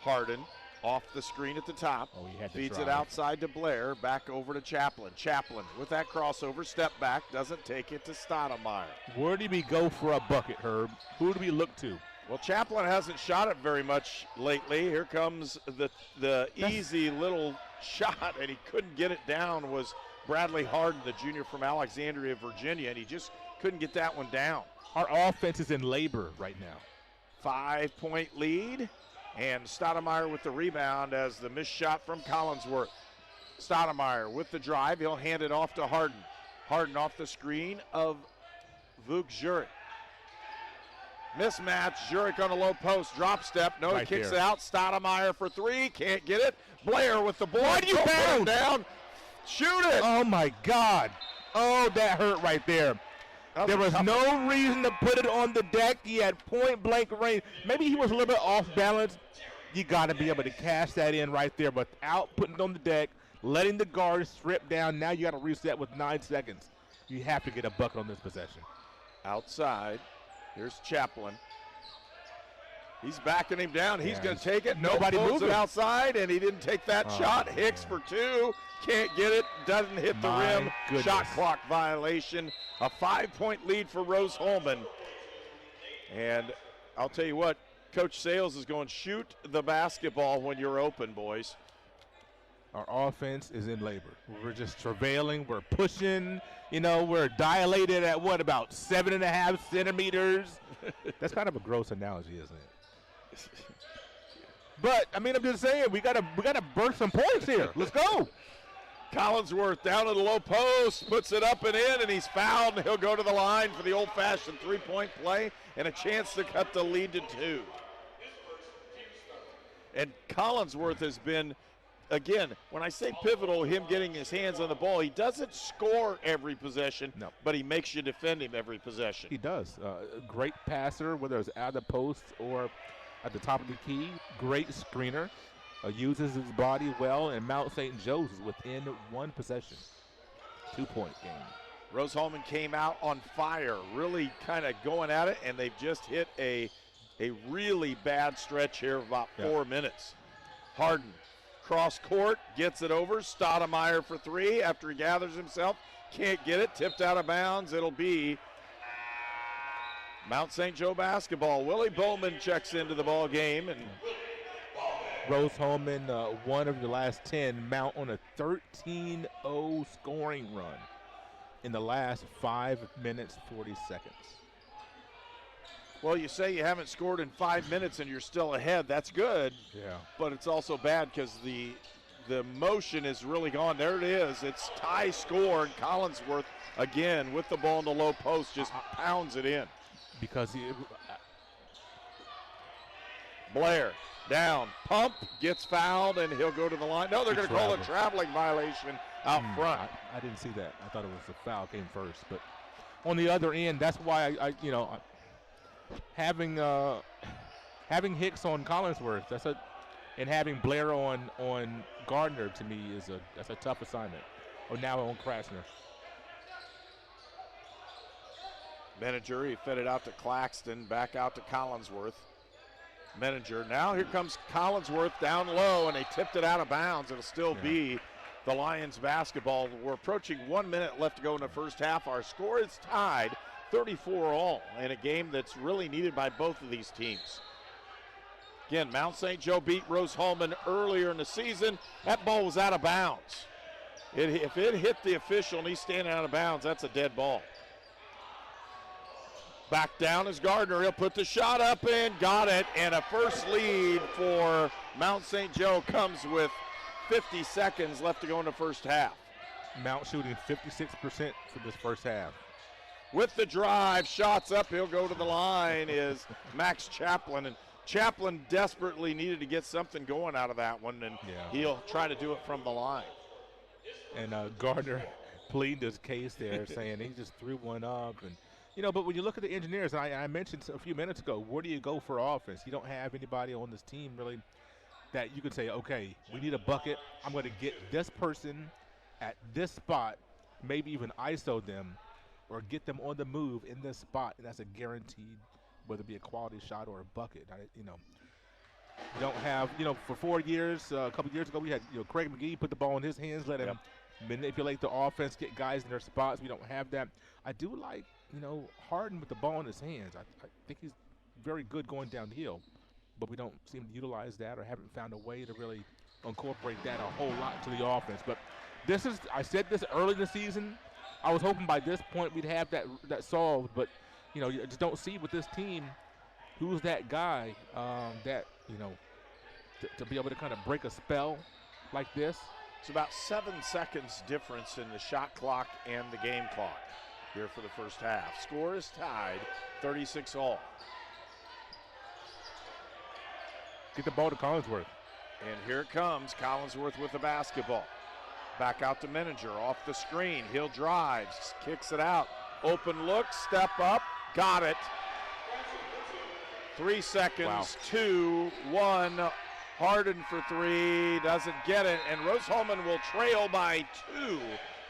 Harden off the screen at the top. Feeds it outside to Blair. Back over to Chaplin. Chaplin with that crossover. Step back. Doesn't take it to Stoudemire. Where do we go for a bucket, Herb? Who do we look to? Well, Chaplin hasn't shot it very much lately. Here comes the easy little shot, and he couldn't get it down, was Bradley Harden, the junior from Alexandria, Virginia, and he just couldn't get that one down. Our offense is in labor right now. 5-point lead, and Stoudemire with the rebound as the missed shot from Collinsworth. Stoudemire with the drive. He'll hand it off to Harden. Harden off the screen of Vuk Juric. Mismatch, Juric on a low post, drop step. No, he kicks it out. Stoudemire for 3, can't get it. Blair with the board. Why do you bounce? Down. Shoot it. Oh, my God. Oh, that hurt right there. There was no reason to put it on the deck. He had point blank range. Maybe he was a little bit off balance. You got to be able to cash that in right there without putting it on the deck, letting the guard strip down. Now you got to reset with 9 seconds. You have to get a bucket on this possession. Outside, here's Chaplin. He's backing him down. He's going to take it. Nobody moves it outside, and he didn't take that shot. Hicks for 2. Can't get it. Doesn't hit the rim. Goodness. Shot clock violation. A 5-point lead for Rose-Hulman. And I'll tell you what, Coach Sales is going, shoot the basketball when you're open, boys. Our offense is in labor. We're just travailing. We're pushing. We're dilated at about 7.5 centimeters. That's kind of a gross analogy, isn't it? But I'm just saying we gotta burn some points here. Let's go. Collinsworth down to the low post, puts it up and in, and he's fouled, and he'll go to the line for the old-fashioned 3-point play and a chance to cut the lead to 2. And Collinsworth has been, again, when I say pivotal, him getting his hands on the ball, he doesn't score every possession, but he makes you defend him every possession. He does. Great passer, whether it's out of the post or at the top of the key. Great screener. Uses his body well, and Mount St. Joe's is within 1 possession. 2-point game. Rose-Hulman came out on fire, really kind of going at it, and they've just hit a really bad stretch here of about 4 minutes. Harden, cross court, gets it over. Stoudemire for 3 after he gathers himself. Can't get it, tipped out of bounds. It'll be Mount St. Joe basketball. Willie Bowman checks into the ball game, and Rose-Hulman, 1 of the last 10, Mount on a 13-0 scoring run in the last 5 minutes, 40 seconds. Well, you say you haven't scored in 5 minutes and you're still ahead. That's good. Yeah. But it's also bad because the motion is really gone. There it is. It's tie score, and Collinsworth, again, with the ball in the low post, just pounds it in. Because Blair. Down, pump, gets fouled, and he'll go to the line. No, they're going to call a traveling violation out front. I didn't see that. I thought it was the foul came first. But on the other end, that's why having Hicks on Collinsworth, and having Blair on Gardner, to me that's a tough assignment. Oh, now on Krasner. Menninger, he fed it out to Claxton, back out to Collinsworth. Menninger. Now here comes Collinsworth down low, and they tipped it out of bounds. It'll still be the Lions basketball. We're approaching 1 minute left to go in the first half. Our score is tied 34-all in a game that's really needed by both of these teams. Again, Mount St. Joe beat Rose-Hulman earlier in the season. That ball was out of bounds. If it hit the official and he's standing out of bounds, that's a dead ball. Back down is Gardner. He'll put the shot up and got it. And a first lead for Mount St. Joe comes with 50 seconds left to go in the first half. Mount shooting 56% for this first half. With the drive, shots up, he'll go to the line is Max Chaplin. And Chaplin desperately needed to get something going out of that one, and he'll try to do it from the line. And Gardner pleaded his case there, saying he just threw one up. And but when you look at the Engineers, and I mentioned a few minutes ago, where do you go for offense? You don't have anybody on this team really that you could say, okay, we need a bucket. I'm going to get this person at this spot, maybe even ISO them, or get them on the move in this spot, and that's a guaranteed, whether it be a quality shot or a bucket. You don't have, for 4 years, a couple years ago, we had, Craig McGee put the ball in his hands, let him manipulate the offense, get guys in their spots. We don't have that. I do like, Harden with the ball in his hands. I think he's very good going downhill, but we don't seem to utilize that or haven't found a way to really incorporate that a whole lot to the offense. But I said this early in the season. I was hoping by this point we'd have that solved, but, you just don't see with this team who's that guy to be able to kind of break a spell like this. It's about 7 seconds difference in the shot clock and the game clock here for the first half. Score is tied 36-all. Get the ball to Collinsworth. And here it comes, Collinsworth with the basketball. Back out to Menninger, off the screen. He'll drive, kicks it out. Open look, step up, got it. 3 seconds, Wow. 2, 1. Harden for 3, doesn't get it. And Rose-Hulman will trail by 2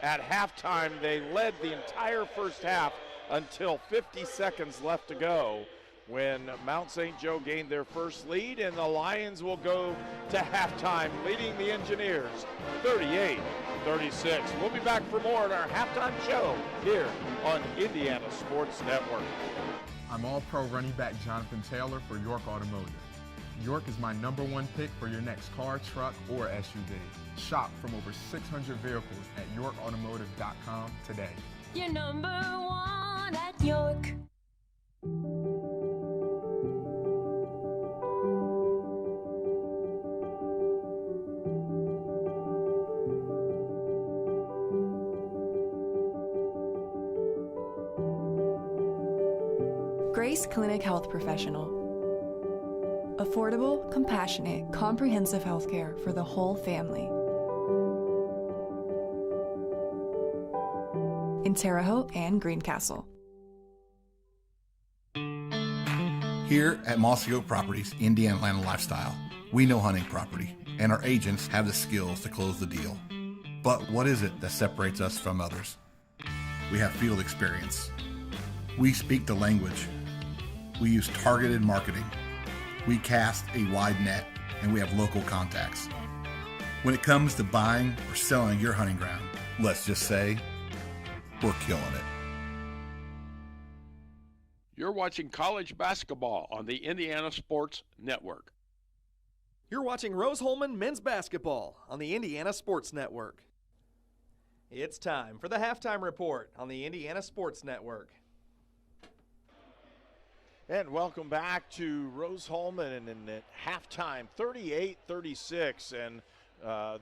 at halftime. They led the entire first half until 50 seconds left to go, when Mount St. Joe gained their first lead, and the Lions will go to halftime, leading the Engineers 38-36. We'll be back for more at our halftime show here on Indiana Sports Network. I'm All-Pro running back Jonathan Taylor for York Automotive. York is my #1 pick for your next car, truck, or SUV. Shop from over 600 vehicles at yorkautomotive.com today. You're #1 at York. Grace Clinic Health Professional. Affordable, compassionate, comprehensive healthcare for the whole family. In Terre Haute and Greencastle. Here at Mossy Oak Properties, Indiana Land and Lifestyle, we know hunting property, and our agents have the skills to close the deal. But what is it that separates us from others? We have field experience. We speak the language. We use targeted marketing. We cast a wide net, and we have local contacts. When it comes to buying or selling your hunting ground, let's just say, we're killing it. You're watching college basketball on the Indiana Sports Network. You're watching Rose-Hulman men's basketball on the Indiana Sports Network. It's time for the halftime report on the Indiana Sports Network. And welcome back to Rose-Hulman, and at halftime, 38-36, and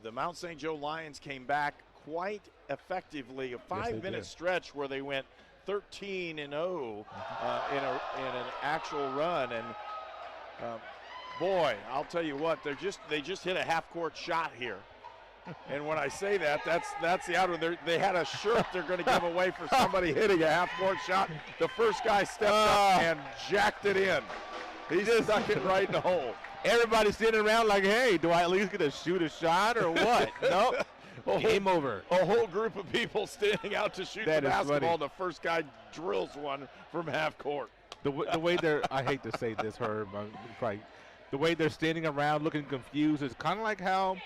the Mount St. Joe Lions came back quite effectively. A 5-minute stretch where they went 13-0 in an actual run, and boy, I'll tell you what, they just hit a half-court shot here. And when I say that, that's the outer. They had a shirt they're going to give away for somebody hitting a half-court shot. The first guy stepped up and jacked it in. He just stuck it right in the hole. Everybody's sitting around like, hey, do I at least get to shoot a shot or what? Nope. Game over. A whole group of people standing out to shoot the basketball. The first guy drills one from half court. The way they're, I hate to say this, Herb, the way they're standing around looking confused is kind of like how,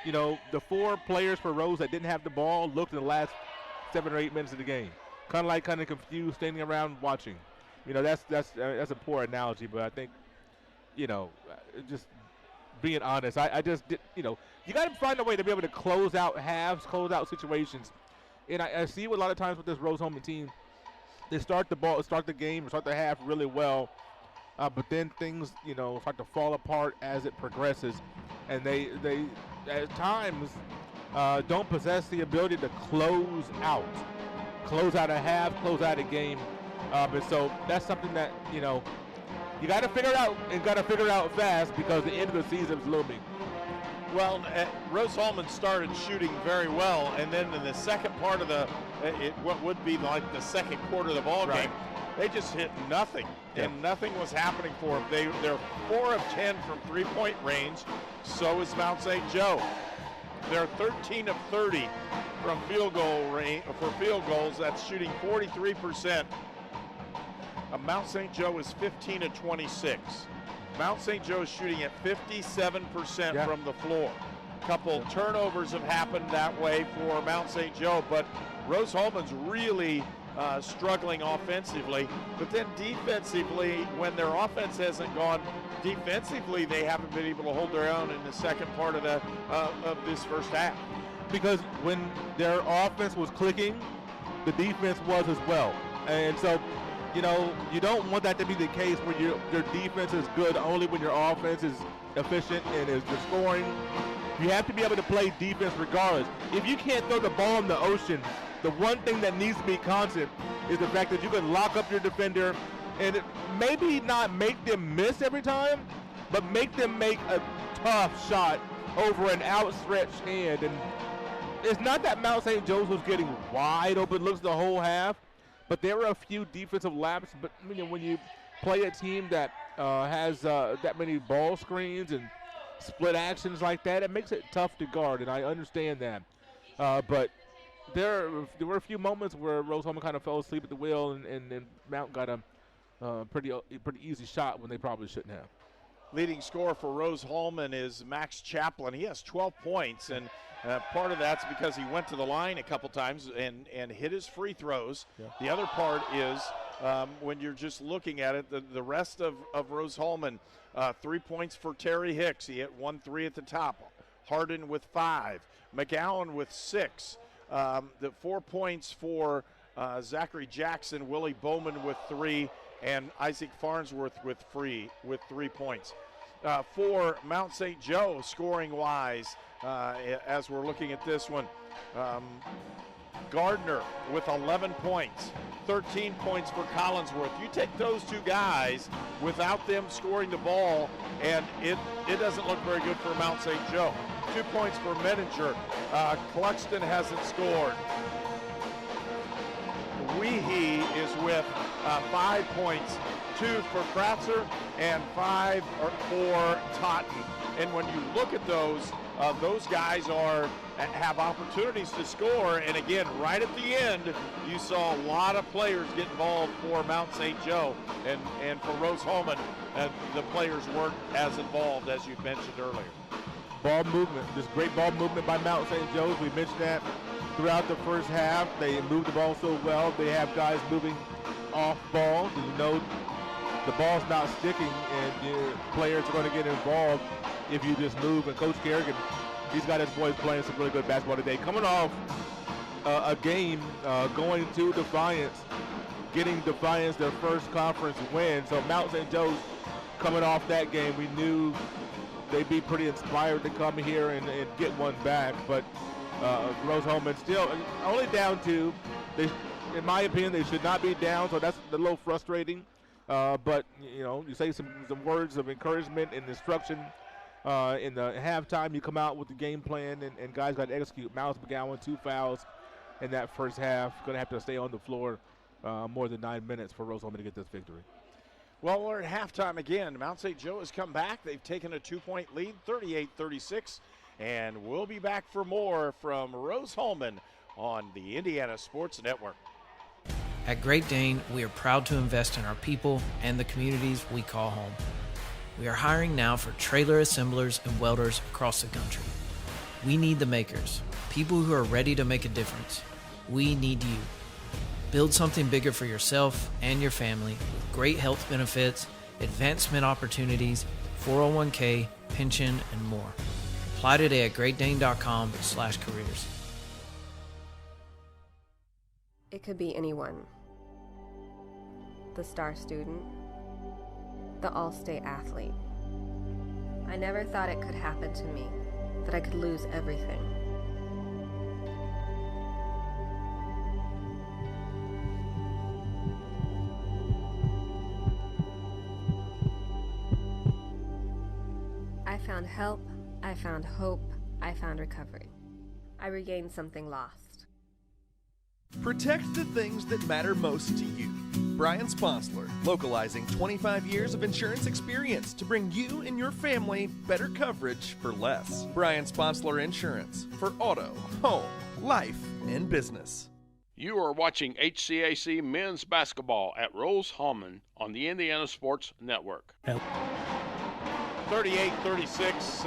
you know, the 4 players for Rose that didn't have the ball looked in the last 7 or 8 minutes of the game. Kind of confused, standing around watching. You know, that's a poor analogy, but I think, you know, just being honest, I just did, you know, you got to find a way to be able to close out halves, close out situations. And I see a lot of times with this Rose-Hulman team, they start the game, start the half really well, but then things, you know, start to fall apart as it progresses, and they at times don't possess the ability to close out a half, close out a game, and so that's something that, you know, you got to figure out, and got to figure out fast, because the end of the season is looming. Well, Rose-Hulman started shooting very well, and then in the second part of what would be like the second quarter of the ball game, they just hit nothing, and nothing was happening for them. They're 4 of 10 from three-point range. So is Mount St. Joe. They're 13 of 30 from field goal range for field goals. That's shooting 43%. Mount St. Joe is 15 of 26. Mount St. Joe is shooting at 57% from the floor. A couple turnovers have happened that way for Mount St. Joe, but Rose-Hulman's really struggling offensively. But then defensively, when their offense hasn't gone defensively, they haven't been able to hold their own in the second part of this first half. Because when their offense was clicking, the defense was as well. And so, you know, you don't want that to be the case where your defense is good only when your offense is efficient and is scoring. You have to be able to play defense regardless. If you can't throw the ball in the ocean, the one thing that needs to be constant is the fact that you can lock up your defender and maybe not make them miss every time, but make them make a tough shot over an outstretched hand. And it's not that Mount St. Joe's was getting wide open looks the whole half, but there were a few defensive laps. But when you play a team that has that many ball screens and split actions like that, it makes it tough to guard, and I understand that. But there were a few moments where Rose-Hulman kind of fell asleep at the wheel, and Mount got a pretty easy shot when they probably shouldn't have. Leading scorer for Rose-Hulman is Max Chaplin. He has 12 points, and part of that's because he went to the line a couple times and hit his free throws. Yeah. The other part is when you're just looking at it, the rest of Rose-Hulman, 3 points for Terry Hicks. He hit 1 3 at the top. Harden with 5. McGowan with 6. The 4 points for Zachary Jackson, Willie Bowman with 3, and Isaac Farnsworth with 3 points. For Mount St. Joe, scoring-wise, as we're looking at this one, Gardner with 11 points, 13 points for Collinsworth. You take those two guys without them scoring the ball, and it doesn't look very good for Mount St. Joe. 2 points for Menninger. Cluxton hasn't scored. Weehee is with 5 points, 2 for Kratzer and 5 for Totten. And when you look at those guys have opportunities to score. And again, right at the end, you saw a lot of players get involved for Mount St. Joe, and for Rose-Hulman, the players weren't as involved as you mentioned earlier. Ball movement, this great ball movement by Mount St. Joe's. We mentioned that throughout the first half. They moved the ball so well. They have guys moving off ball. You know the ball's not sticking, and your players are going to get involved if you just move. And Coach Kerrigan, he's got his boys playing some really good basketball today. Coming off a game, going to Defiance, getting Defiance their first conference win. So Mount St. Joe's coming off that game, we knew they'd be pretty inspired to come here and get one back. But Rose-Hulman still only down 2. In my opinion, they should not be down, so that's a little frustrating. But you say some words of encouragement and instruction in the halftime. You come out with the game plan, and guys got to execute. Miles McGowan, 2 fouls in that first half. Going to have to stay on the floor more than 9 minutes for Rose-Hulman to get this victory. Well, we're at halftime again. Mount St. Joe has come back. They've taken a 2-point lead, 38-36. And we'll be back for more from Rose-Hulman on the Indiana Sports Network. At Great Dane, we are proud to invest in our people and the communities we call home. We are hiring now for trailer assemblers and welders across the country. We need the makers, people who are ready to make a difference. We need you. Build something bigger for yourself and your family with great health benefits, advancement opportunities, 401k, pension, and more. Apply today at greatdane.com/careers. It could be anyone. The star student, the all-state athlete. I never thought it could happen to me, that I could lose everything. I found help, I found hope, I found recovery. I regained something lost. Protect the things that matter most to you. Brian Sponsler, localizing 25 years of insurance experience to bring you and your family better coverage for less. Brian Sponsler Insurance for auto, home, life, and business. You are watching HCAC men's basketball at Rose-Hulman on the Indiana Sports Network. 38-36,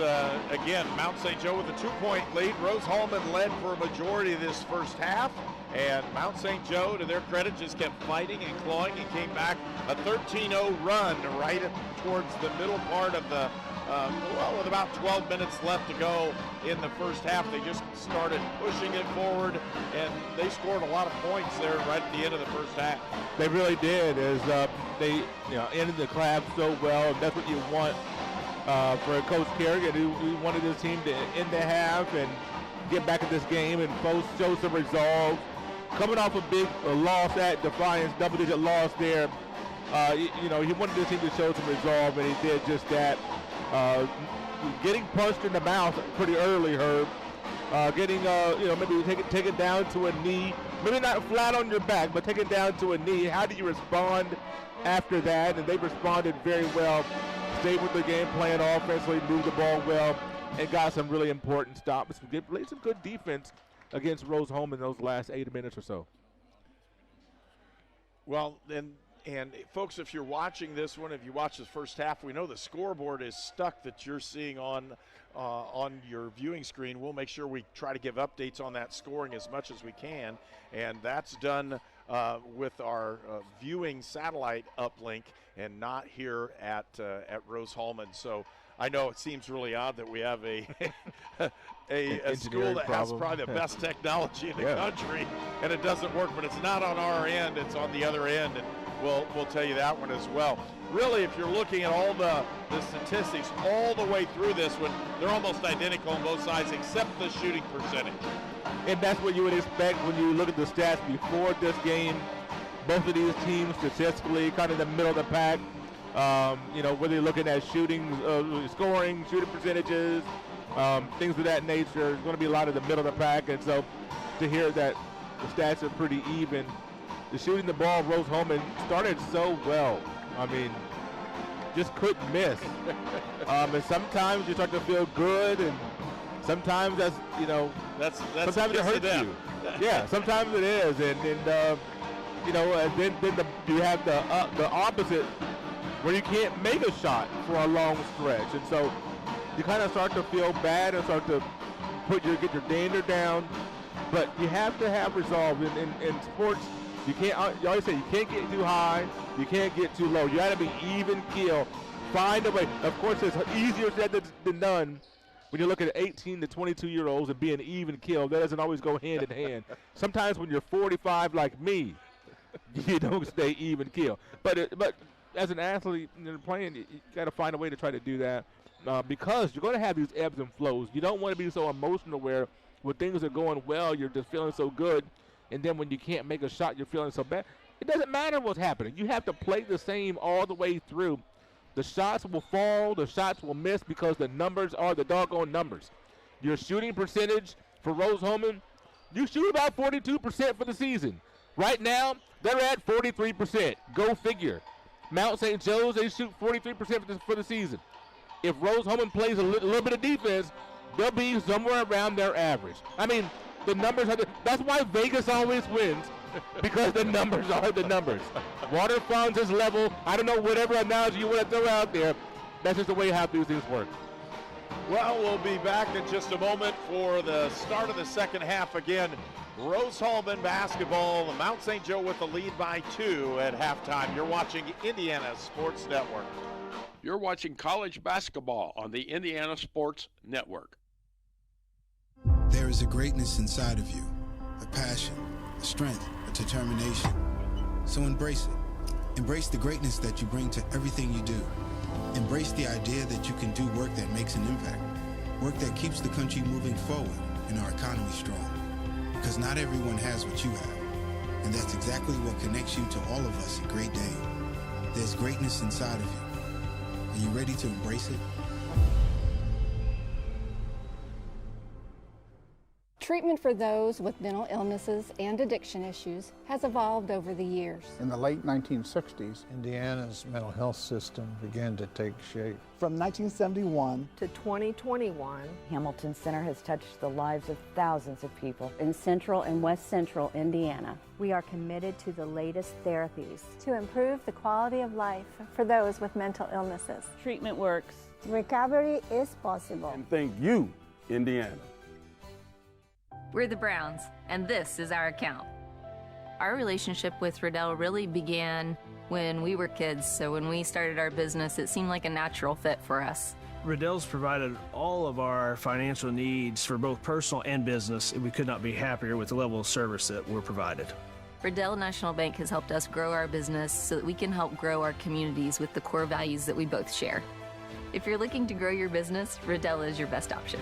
again, Mount St. Joe with a 2-point lead. Rose-Hulman led for a majority of this first half, and Mount St. Joe, to their credit, just kept fighting and clawing and came back a 13-0 run right towards the middle part of the, with about 12 minutes left to go in the first half. They just started pushing it forward, and they scored a lot of points there right at the end of the first half. They really did, as they ended the class so well, and that's what you want. For Coach Kerrigan, who wanted his team to end the half and get back in this game and both show some resolve. Coming off a big loss at Defiance, double-digit loss there, he wanted his team to show some resolve, and he did just that. Getting punched in the mouth pretty early, Herb, getting, maybe take it down to a knee. Maybe not flat on your back, but take it down to a knee. How do you respond after that? And they responded very well. Stayed with the game plan offensively, moved the ball well, and got some really important stops. Played some good defense against Rose-Hulman in those last 8 minutes or so. Well, and folks, if you're watching this one, if you watch the first half, we know the scoreboard is stuck that you're seeing on your viewing screen. We'll make sure we try to give updates on that scoring as much as we can, and that's done with our viewing satellite uplink and not here at Rose-Hulman. So I know it seems really odd that we have a school that has probably the best technology in the country, and it doesn't work, but it's not on our end, it's on the other end, and we'll tell you that one as well. Really, if you're looking at all the statistics all the way through this one, they're almost identical on both sides except the shooting percentage. And that's what you would expect when you look at the stats before this game. Both of these teams statistically kind of in the middle of the pack. Whether you're looking at shooting, scoring, shooting percentages, things of that nature, it's going to be a lot of the middle of the pack. And so to hear that the stats are pretty even. The shooting the ball, Rose-Hulman started so well. I mean, just couldn't miss. And sometimes you start to feel good, and sometimes that's sometimes it hurts you. Yeah, sometimes it is, and then you have the opposite, where you can't make a shot for a long stretch, and so you kind of start to feel bad and start to get your dander down. But you have to have resolve in sports. You always say you can't get too high, you can't get too low. You got to be even keel. Find a way. Of course, it's easier said than done when you look at 18 to 22-year-olds and being even keel. That doesn't always go hand in hand. Sometimes when you're 45 like me, you don't stay even keel. But as an athlete playing, you got to find a way to try to do that because you're going to have these ebbs and flows. You don't want to be so emotional where when things are going well, you're just feeling so good. And then when you can't make a shot, you're feeling so bad. It doesn't matter what's happening. You have to play the same all the way through. The shots will fall, the shots will miss because the numbers are the doggone numbers. Your shooting percentage for Rose-Hulman, you shoot about 42% for the season. Right now, they're at 43%. Go figure. Mount St. Joe's, they shoot 43% for the season. If Rose-Hulman plays a little bit of defense, they'll be somewhere around their average. I mean, the numbers that's why Vegas always wins, because the numbers are the numbers. Waterfront's is level. I don't know, whatever analogy you want to throw out there. That's just the way how these things work. Well, we'll be back in just a moment for the start of the second half again. Rose-Hulman basketball, Mount St. Joe with the lead by 2 at halftime. You're watching Indiana Sports Network. You're watching college basketball on the Indiana Sports Network. There is a greatness inside of you, a passion, a strength, a determination. So embrace it. Embrace the greatness that you bring to everything you do. Embrace the idea that you can do work that makes an impact, work that keeps the country moving forward and our economy strong. Because not everyone has what you have, and that's exactly what connects you to all of us at Great Dane. There's greatness inside of you. Are you ready to embrace it? Treatment for those with mental illnesses and addiction issues has evolved over the years. In the late 1960s, Indiana's mental health system began to take shape. From 1971 to 2021, Hamilton Center has touched the lives of thousands of people in central and west central Indiana. we are committed to the latest therapies to improve the quality of life for those with mental illnesses. Treatment works. Recovery is possible. And thank you, Indiana. We're the Browns, and this is our account. Our relationship with Riddell really began when we were kids, so when we started our business, it seemed like a natural fit for us. Riddell's provided all of our financial needs for both personal and business, and we could not be happier with the level of service that we're provided. Riddell National Bank has helped us grow our business so that we can help grow our communities with the core values that we both share. If you're looking to grow your business, Riddell is your best option.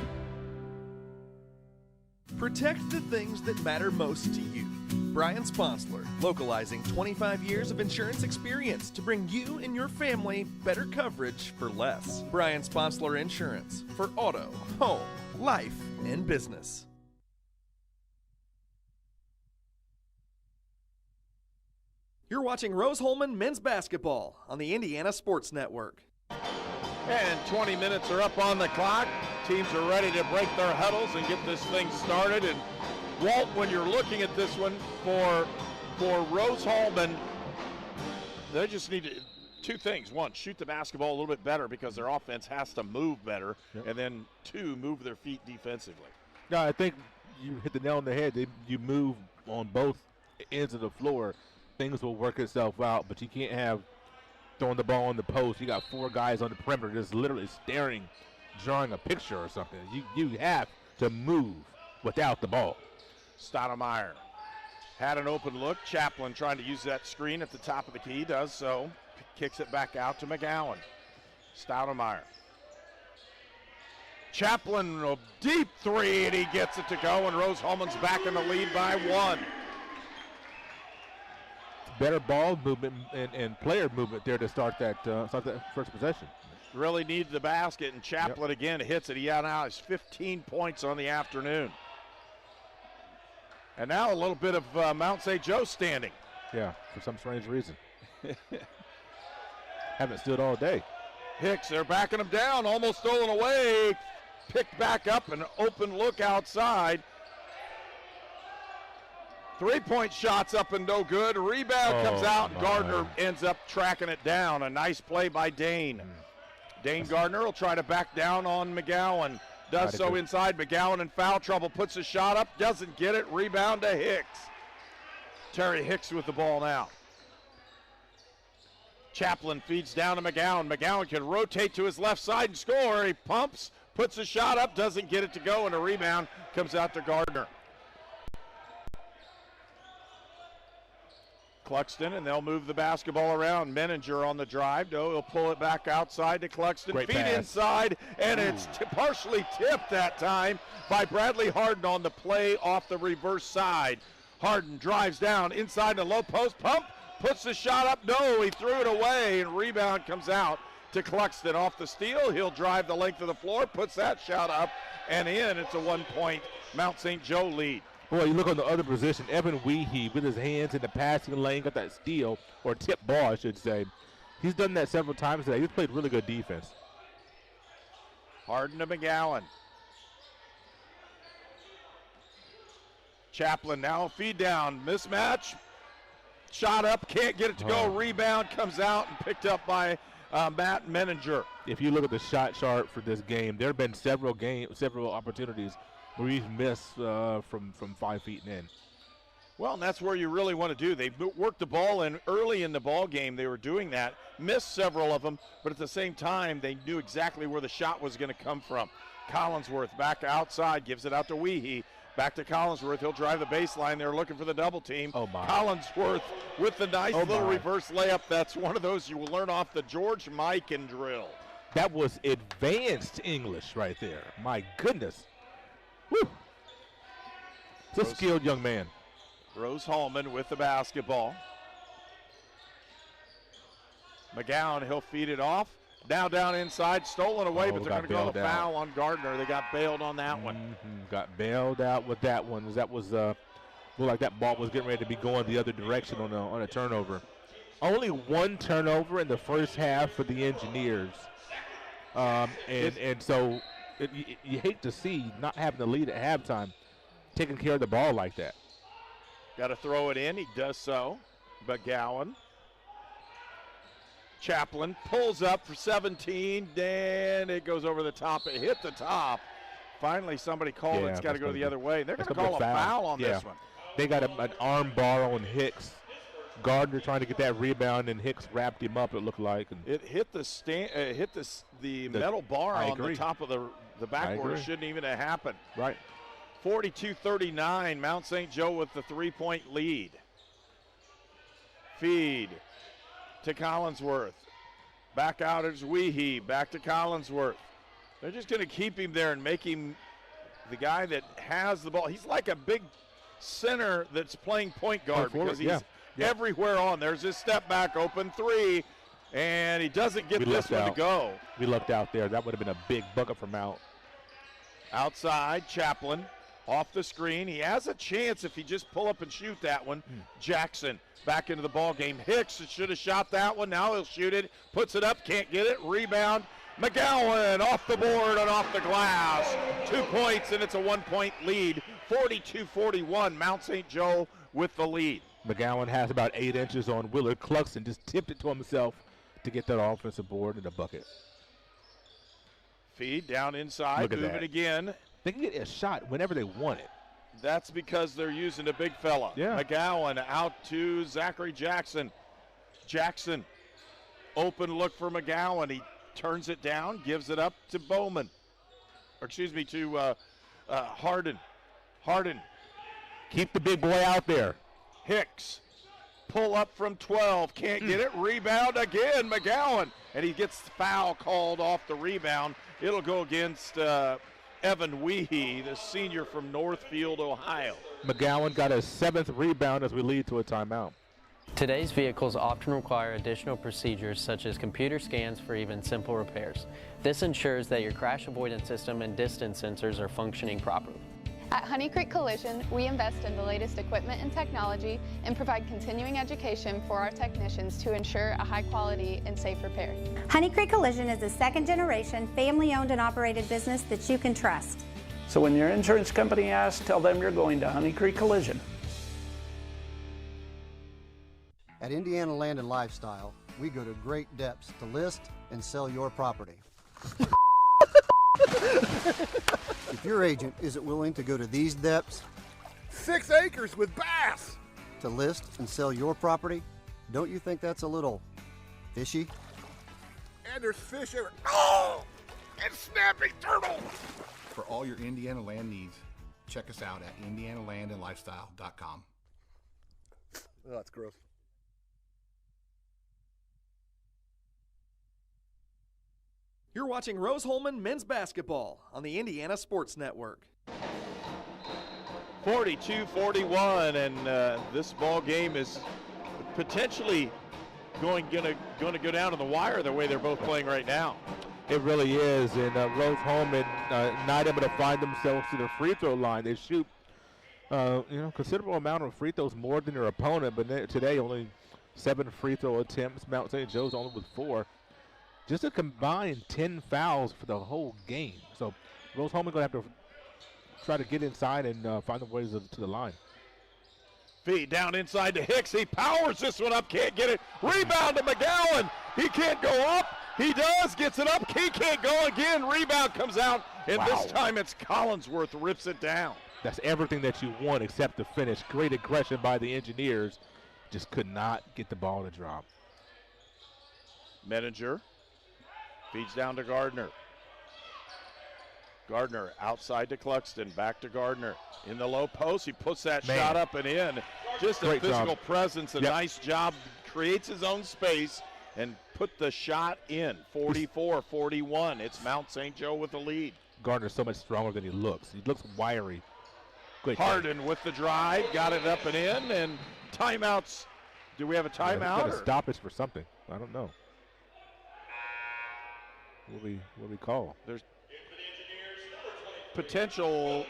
Protect the things that matter most to you. Brian Sponsler, localizing 25 years of insurance experience to bring you and your family better coverage for less. Brian Sponsler Insurance for auto, home, life, and business. You're watching Rose-Hulman men's basketball on the Indiana Sports Network. And 20 minutes are up on the clock. Teams are ready to break their huddles and get this thing started. And Walt, when you're looking at this one for Rose-Hulman, they just need two things. One, shoot the basketball a little bit better because their offense has to move better. Yep. And then two, move their feet defensively. No, I think you hit the nail on the head. You move on both ends of the floor, things will work itself out, but you can't have throwing the ball on the post. You got 4 guys on the perimeter just literally staring, drawing a picture or something. You have to move without the ball. Stoudemire had an open look. Chaplin trying to use that screen at the top of the key, does so. Kicks it back out to McGowan. Stoudemire. Chaplin, a deep 3, and he gets it to go, and Rose-Hulman's back in the lead by 1. Better ball movement and player movement there to start that first possession. Really needed the basket, and Chaplin again hits it. He now has 15 points on the afternoon. And now a little bit of Mount St. Joe standing. Yeah, for some strange reason. Haven't stood all day. Hicks, they're backing him down, almost stolen away. Picked back up, an open look outside. 3-point shots up and no good. Rebound comes out, and Gardner ends up tracking it down. A nice play by Dane. Dane Gardner will try to back down on McGowan. Does so inside. McGowan in foul trouble. Puts a shot up. Doesn't get it. Rebound to Hicks. Terry Hicks with the ball now. Chaplin feeds down to McGowan. McGowan can rotate to his left side and score. He pumps, puts a shot up, doesn't get it to go, and a rebound comes out to Gardner. Cluxton, and they'll move the basketball around. Menninger on the drive. No, he'll pull it back outside to Cluxton. Great Feed pass. inside, and it's partially tipped that time by Bradley Harden on the play off the reverse side. Harden drives down inside the low post. Pump, puts the shot up. No, he threw it away, and rebound comes out to Cluxton off the steal. He'll drive the length of the floor, puts that shot up and in. It's a 1-point Mount St. Joe lead. Boy, you look on the other position, Evan Weehee with his hands in the passing lane, got that steal, or tip ball, I should say. He's done that several times today. He's played really good defense. Harden to McGowan. Chaplin now feed down. Mismatch. Shot up, can't get it to go. Rebound comes out and picked up by Matt Menninger. If you look at the shot chart for this game, there have been several opportunities where he's missed from 5 feet and in. Well, and that's where you really want to do. They worked the ball in early in the ball game. They were doing that, missed several of them, but at the same time, they knew exactly where the shot was going to come from. Collinsworth back outside, gives it out to Weehee. Back to Collinsworth. He'll drive the baseline. They're looking for the double team. Oh, my. Collinsworth with the nice little reverse layup. That's one of those you will learn off the George Mikan drill. That was advanced English right there. My goodness. Woo. It's a skilled young man. Rose-Hulman with the basketball. McGowan, he'll feed it off. Now down inside, stolen away, but they're going to call a foul on Gardner. They got bailed on that one. Got bailed out with that one. That was looked like that ball was getting ready to be going the other direction on a turnover. Only 1 turnover in the first half for the Engineers, and so you hate to see not having the lead at halftime, taking care of the ball like that. Got to throw it in. He does so. McGowan. Chaplin pulls up for 17, and it goes over the top. It hit the top. Finally, somebody called it. It's got to go the other way. They're going to call a foul on this one. They got an arm bar on Hicks. Gardner trying to get that rebound, and Hicks wrapped him up, it looked like. And it hit the metal bar on the top of the backboard. It shouldn't even have happened. Right. 42-39, Mount St. Joe with the 3-point lead. Feed to Collinsworth. Back out is Weehee. Back to Collinsworth. They're just going to keep him there and make him the guy that has the ball. He's like a big center that's playing point guard because he's everywhere on. There's his step back, open 3, and he doesn't get this one to go. We lucked out there. That would have been a big bucket for Mount. Outside, Chaplin Off the screen. He has a chance if he just pull up and shoot that one. Jackson back into the ball game. Hicks should have shot that one. Now he'll shoot it. Puts it up. Can't get it. Rebound. McGowan off the board and off the glass. 2 points, and it's a 1-point lead. 42-41. Mount St. Joe with the lead. McGowan has about 8 inches on Willard. Cluxton just tipped it to himself to get that offensive board in the bucket. Feed down inside. Move it again. They can get a shot whenever they want it. That's because they're using a big fella. Yeah. McGowan out to Zachary Jackson. Jackson, open look for McGowan. He turns it down, gives it up to Bowman. Or excuse me, to Harden. Harden. Keep the big boy out there. Hicks. Pull up from 12. Can't get it. Rebound again, McGowan. And he gets the foul called off the rebound. It'll go against Evan Weehee, the senior from Northfield, Ohio. McGowan got a 7th rebound as we lead to a timeout. Today's vehicles often require additional procedures such as computer scans for even simple repairs. This ensures that your crash avoidance system and distance sensors are functioning properly. At Honey Creek Collision, we invest in the latest equipment and technology and provide continuing education for our technicians to ensure a high quality and safe repair. Honey Creek Collision is a second-generation, family-owned and operated business that you can trust. So when your insurance company asks, tell them you're going to Honey Creek Collision. At Indiana Land and Lifestyle, we go to great depths to list and sell your property. If your agent isn't willing to go to these depths, 6 acres with bass, to list and sell your property, don't you think that's a little fishy? And there's fish everywhere. Oh! And snapping turtle! For all your Indiana land needs, check us out at indianalandandlifestyle.com. Oh, that's gross. You're watching Rose-Hulman men's basketball on the Indiana Sports Network. 42-41, and this ball game is potentially going to go down to the wire the way they're both playing right now. It really is, and Rose-Hulman not able to find themselves to the free throw line. They shoot, considerable amount of free throws more than their opponent, but today only 7 free throw attempts. Mount St. Joe's only with 4. Just a combined 10 fouls for the whole game. So Rose-Hulman going to have to try to get inside and find the ways to the line. Feed down inside to Hicks. He powers this one up. Can't get it. Rebound to McGowan. He can't go up. He does. Gets it up. He can't go again. Rebound comes out. And this time it's Collinsworth rips it down. That's everything that you want except the finish. Great aggression by the Engineers. Just could not get the ball to drop. Menninger feeds down to Gardner. Gardner outside to Cluxton, back to Gardner. In the low post, he puts that shot up and in. Just a physical presence, a nice job. Creates his own space and put the shot in. 44-41. It's Mount St. Joe with the lead. Gardner's so much stronger than he looks. He looks wiry. Great Harden with the drive, got it up and in, and timeouts. Do we have a timeout? Got a stoppage for something. I don't know. What we call? There's potential.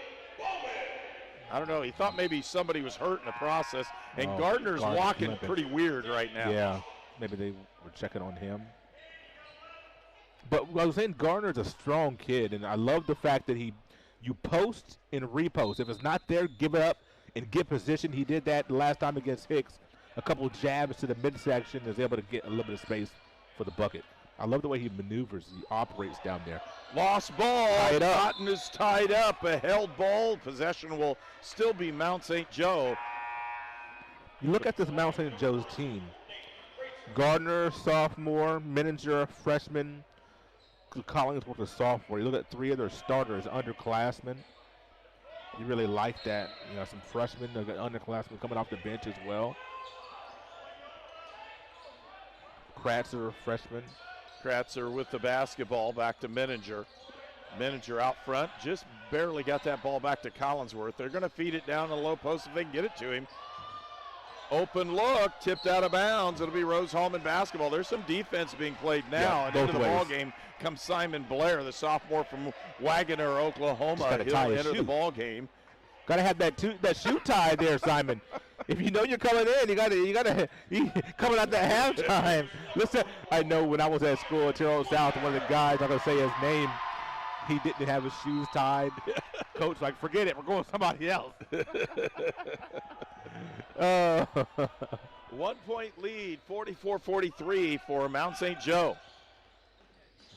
I don't know. He thought maybe somebody was hurt in the process, and Gardner's walking pretty weird right now. Yeah, maybe they were checking on him. But I was saying Gardner's a strong kid, and I love the fact that you post and repost. If it's not there, give it up and get position. He did that last time against Hicks. A couple of jabs to the midsection, is able to get a little bit of space for the bucket. I love the way he maneuvers, he operates down there. Lost ball. Cotton is tied up. A held ball. Possession will still be Mount St. Joe. You look at this Mount St. Joe's team. Gardner, sophomore. Menninger, freshman. Collinsworth, a sophomore. You look at 3 of their starters, underclassmen. You really like that. You know, some freshmen, underclassmen coming off the bench as well. Kratzer, freshman. Kratzer with the basketball, back to Menninger. Menninger out front, just barely got that ball back to Collinsworth. They're going to feed it down the low post if they can get it to him. Open look, tipped out of bounds. It'll be Rose-Hulman basketball. There's some defense being played now, and into the ball game comes Simon Blair, the sophomore from Wagoner, Oklahoma. He'll enter the ball game. Got to have that shoe tie there, Simon. If you know you're coming in, you gotta coming out that halftime. Listen, I know when I was at school at Terrell South, one of the guys, I'm gonna say his name, he didn't have his shoes tied. Coach like, forget it, we're going with somebody else. 1 point lead, 44-43 for Mount St. Joe.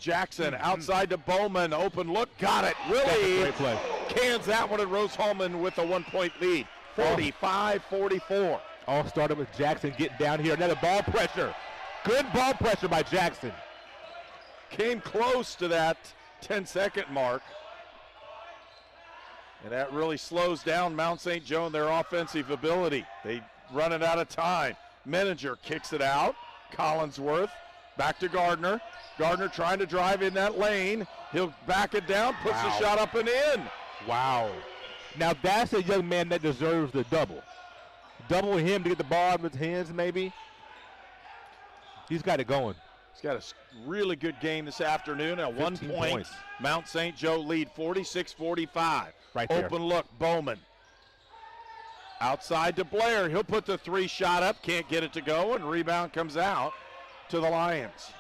Jackson outside to Bowman, open look, got it. Willie great play. Cans that one, and Rose-Hulman with a 1 point lead, 45-44. All started with Jackson getting down here. Another ball pressure. Good ball pressure by Jackson. Came close to that 10-second mark. And that really slows down Mount St. Joe and their offensive ability. They run it out of time. Menninger kicks it out. Collinsworth back to Gardner. Gardner trying to drive in that lane. He'll back it down, puts the shot up and in. Wow. Now that's a young man that deserves the double. Double him to get the ball out of his hands maybe. He's got it going. He's got a really good game this afternoon. At 1 point, points. Mount St. Joe lead 46-45. Right there. Open look, Bowman. Outside to Blair. He'll put the 3 shot up, can't get it to go, and rebound comes out to the Lions.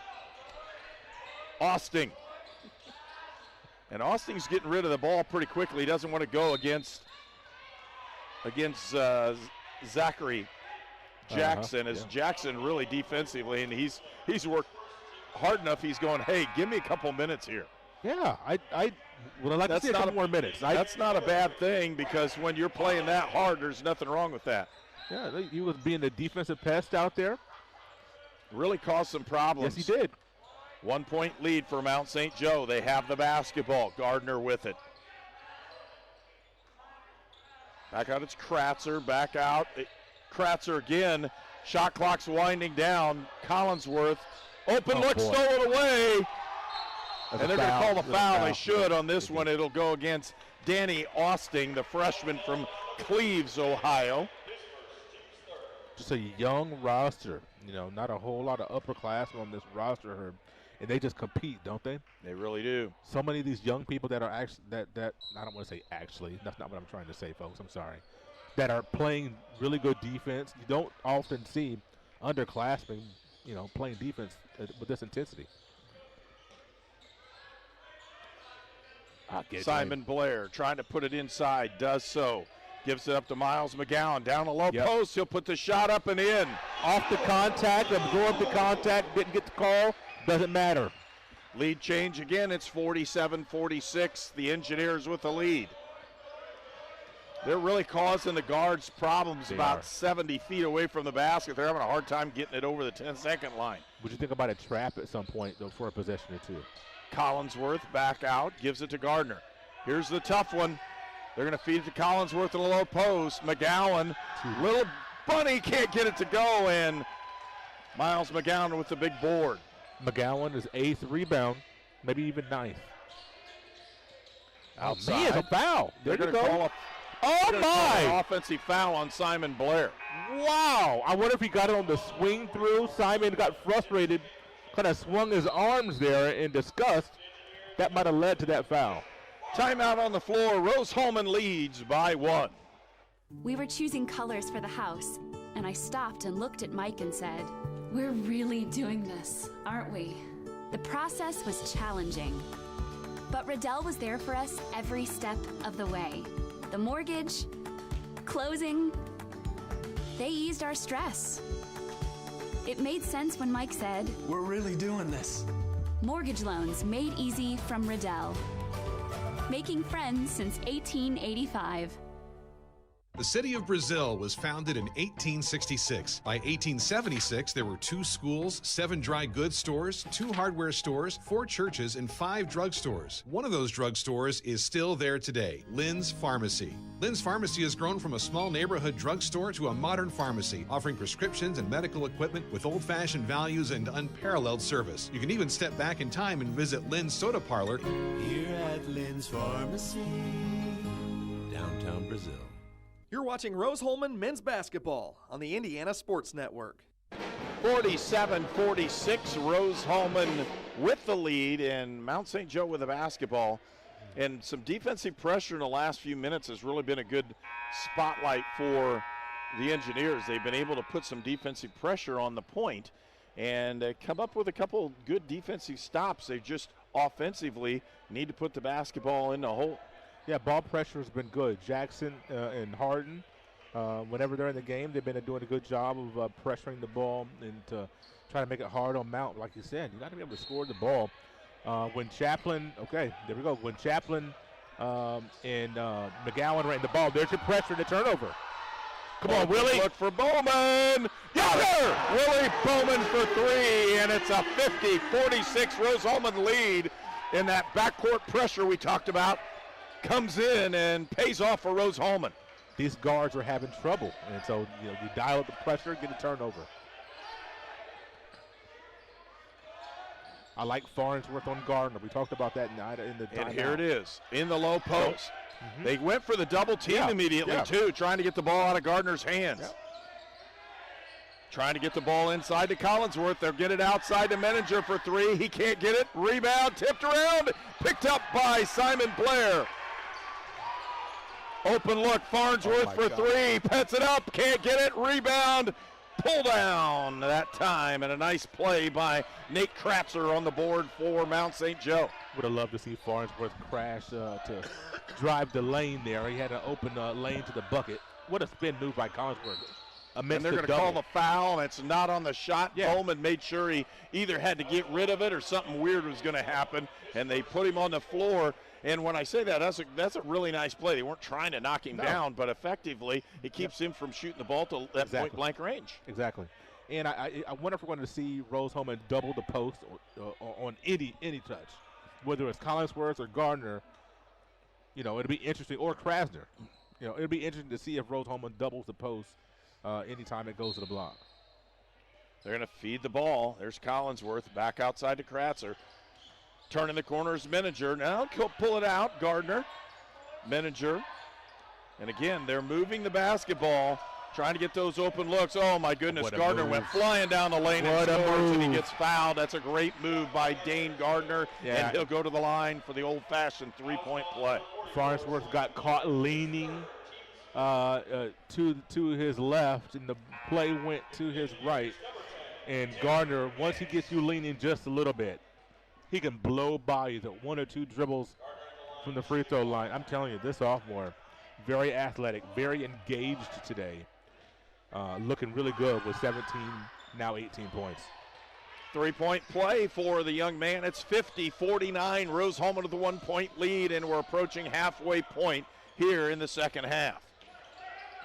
Austin. And Austin's getting rid of the ball pretty quickly. He doesn't want to go against Zachary Jackson, as Jackson really defensively, and he's worked hard enough. He's going, hey, give me a couple minutes here. Yeah, I would like to see a couple more minutes. That's not a bad thing, because when you're playing that hard, there's nothing wrong with that. Yeah, he was being the defensive pest out there. Really caused some problems. Yes, he did. 1 point lead for Mount St. Joe. They have the basketball. Gardner with it. Back out, it's Kratzer. Back out. Kratzer again. Shot clock's winding down. Collinsworth. Open look, stolen away. And they're going to call the foul. They should on this one. It'll go against Danny Austin, the freshman from Cleves, Ohio. Just a young roster. You know, not a whole lot of upperclassmen on this roster. And they just compete, don't they? They really do. So many of these young people that are actually, that I don't want to say actually, that's not what I'm trying to say, folks, I'm sorry, that are playing really good defense. You don't often see underclassmen, you know, playing defense with this intensity. Simon Blair trying to put it inside, does so. Gives it up to Miles McGowan. Down the low post, he'll put the shot up and in. Off the contact, absorbed the contact, didn't get the call. Doesn't matter. Lead change again. It's 47-46. The Engineers with the lead. They're really causing the guards problems about 70 feet away from the basket. They're having a hard time getting it over the 10-second line. Would you think about a trap at some point, though, for a possession or two? Collinsworth back out, gives it to Gardner. Here's the tough one. They're going to feed it to Collinsworth in the low post. McGowan, little bunny, can't get it to go, and Miles McGowan with the big board. McGowan is 8th rebound, maybe even 9th. Outside. He has a foul. They're going to call an offensive foul on Simon Blair. Wow. I wonder if he got it on the swing through. Simon got frustrated, kind of swung his arms there in disgust. That might have led to that foul. Timeout on the floor. Rose-Hulman leads by 1. We were choosing colors for the house, and I stopped and looked at Mike and said, "We're really doing this, aren't we?" The process was challenging, but Riddell was there for us every step of the way. The mortgage, closing, they eased our stress. It made sense when Mike said, "We're really doing this." Mortgage loans made easy from Riddell. Making friends since 1885. The city of Brazil was founded in 1866. By 1876, there were 2 schools, 7 dry goods stores, 2 hardware stores, 4 churches, and 5 drugstores. One of those drugstores is still there today, Lynn's Pharmacy. Lynn's Pharmacy has grown from a small neighborhood drugstore to a modern pharmacy, offering prescriptions and medical equipment with old-fashioned values and unparalleled service. You can even step back in time and visit Lynn's Soda Parlor Here at Lynn's Pharmacy, downtown Brazil. You're watching Rose-Hulman men's basketball on the Indiana Sports Network. 47-46, Rose-Hulman with the lead, and Mount St. Joe with the basketball. And some defensive pressure in the last few minutes has really been a good spotlight for the Engineers. They've been able to put some defensive pressure on the point and come up with a couple good defensive stops. They just offensively need to put the basketball in the hole. Yeah, ball pressure has been good. Jackson and Harden, whenever they're in the game, they've been doing a good job of pressuring the ball and trying to make it hard on Mount. Like you said, you got to be able to score the ball. When Chaplin, okay, there we go. When Chaplin and McGowan ran the ball, there's your pressure and the turnover. Come on, Willie. Look for Bowman. Got her! Willie Bowman for three, and it's a 50-46 Rose-Hulman lead. And that backcourt pressure we talked about comes in and pays off for Rose-Hulman. These guards are having trouble, and so you dial up the pressure, get a turnover. I like Farnsworth on Gardner. We talked about that in the timeout. And here it is, in the low post. They went for the double team immediately, too, trying to get the ball out of Gardner's hands. Trying to get the ball inside to Collinsworth. They'll get it outside to Menninger for three. He can't get it. Rebound, tipped around, picked up by Simon Blair. Open look, Farnsworth for three. Pets it up, can't get it. Rebound, pull down that time. And a nice play by Nate Kratzer on the board for Mount St. Joe. Would have loved to see Farnsworth crash to drive the lane there. He had an open lane to the bucket. What a spin move by Collinsworth. And they're going to call the foul, and it's not on the shot. Bowman made sure he either had to get rid of it or something weird was going to happen, and they put him on the floor. And when I say that, that's a really nice play. They weren't trying to knock him down, but effectively it keeps him from shooting the ball to that point-blank range. Exactly. And I wonder if we're going to see Rose-Hulman double the post on any touch, whether it's Collinsworth or Gardner. It'll be interesting, or Krasner. It'll be interesting to see if Rose-Hulman doubles the post anytime it goes to the block. They're going to feed the ball. There's Collinsworth back outside to Kratzer. Turning the corner is Menninger. Now pull it out, Gardner. Menninger. And again, they're moving the basketball, trying to get those open looks. Oh, my goodness. Gardner went flying down the lane and scores, and he gets fouled. That's a great move by Dane Gardner, and he'll go to the line for the old-fashioned three-point play. Farnsworth got caught leaning to his left, and the play went to his right. And Gardner, once he gets you leaning just a little bit, he can blow by you. The one or two dribbles from the free throw line. I'm telling you, this sophomore, very athletic, very engaged today. Looking really good with 17, now 18 points. Three-point play for the young man. It's 50-49. Rose-Hulman with a 1-point lead, and we're approaching halfway point here in the second half.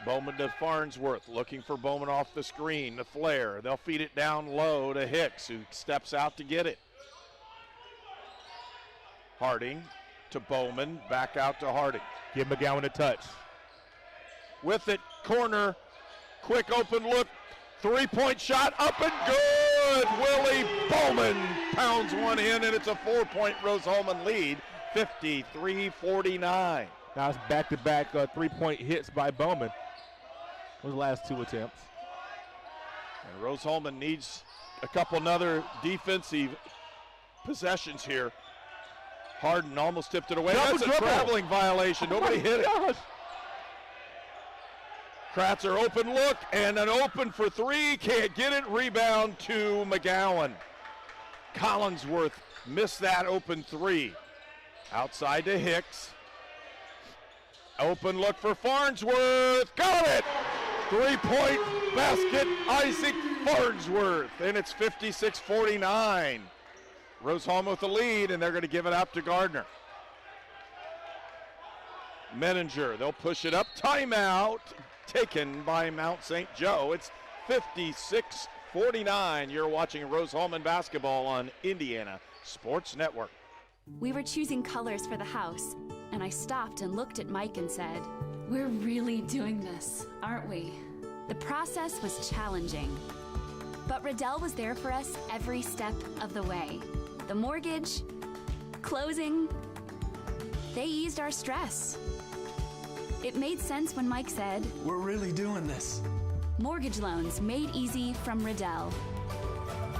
Bowman to Farnsworth, looking for Bowman off the screen. The flare. They'll feed it down low to Hicks, who steps out to get it. Harding to Bowman, back out to Harding. Give McGowan a touch. With it, corner, quick open look, three-point shot, up and good! Willie Bowman pounds one in, and it's a 4-point Rose-Hulman lead, 53-49. Now it's back-to-back three-point hits by Bowman. Those last two attempts. And Rose-Hulman needs a couple other defensive possessions here. Harden almost tipped it away. That's a traveling violation. Nobody hit it. Kratzer open look, and an open for three. Can't get it. Rebound to McGowan. Collinsworth missed that open three. Outside to Hicks. Open look for Farnsworth. Got it! Three-point basket, Isaac Farnsworth. And it's 56-49. Rose-Hulman with the lead, and they're going to give it up to Gardner. Menninger, they'll push it up. Timeout taken by Mount St. Joe. It's 56-49. You're watching Rose-Hulman basketball on Indiana Sports Network. We were choosing colors for the house, and I stopped and looked at Mike and said, "We're really doing this, aren't we?" The process was challenging, but Riddell was there for us every step of the way. The mortgage, closing, they eased our stress. It made sense when Mike said, "We're really doing this." Mortgage loans made easy from Riddell.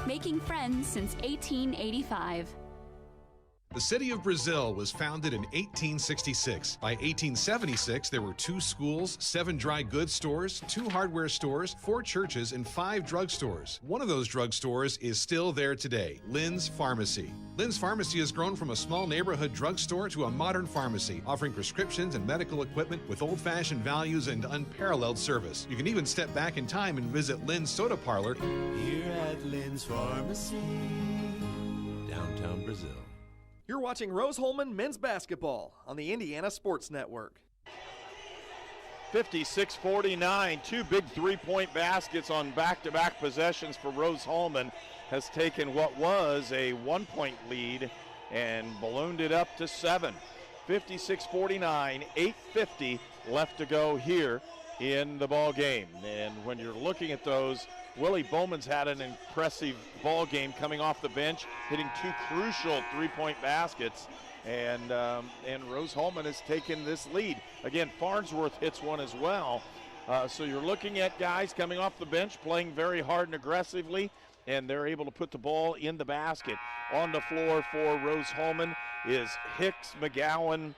Making friends since 1885. The city of Brazil was founded in 1866. By 1876, there were 2 schools, 7 dry goods stores, 2 hardware stores, 4 churches, and 5 drugstores. One of those drugstores is still there today, Lynn's Pharmacy. Lynn's Pharmacy has grown from a small neighborhood drugstore to a modern pharmacy, offering prescriptions and medical equipment with old-fashioned values and unparalleled service. You can even step back in time and visit Lynn's Soda Parlor Here at Lynn's Pharmacy, downtown Brazil. You're watching Rose-Hulman men's basketball on the Indiana Sports Network. 56-49, 2 big three-point baskets on back-to-back possessions for Rose-Hulman has taken what was a 1-point lead and ballooned it up to 7. 56-49, 8:50 left to go here in the ball game. And when you're looking at those, Willie Bowman's had an impressive ball game coming off the bench, hitting 2 crucial three-point baskets, and Rose-Hulman has taken this lead. Again, Farnsworth hits one as well. So you're looking at guys coming off the bench, playing very hard and aggressively, and they're able to put the ball in the basket. On the floor for Rose-Hulman is Hicks, McGowan,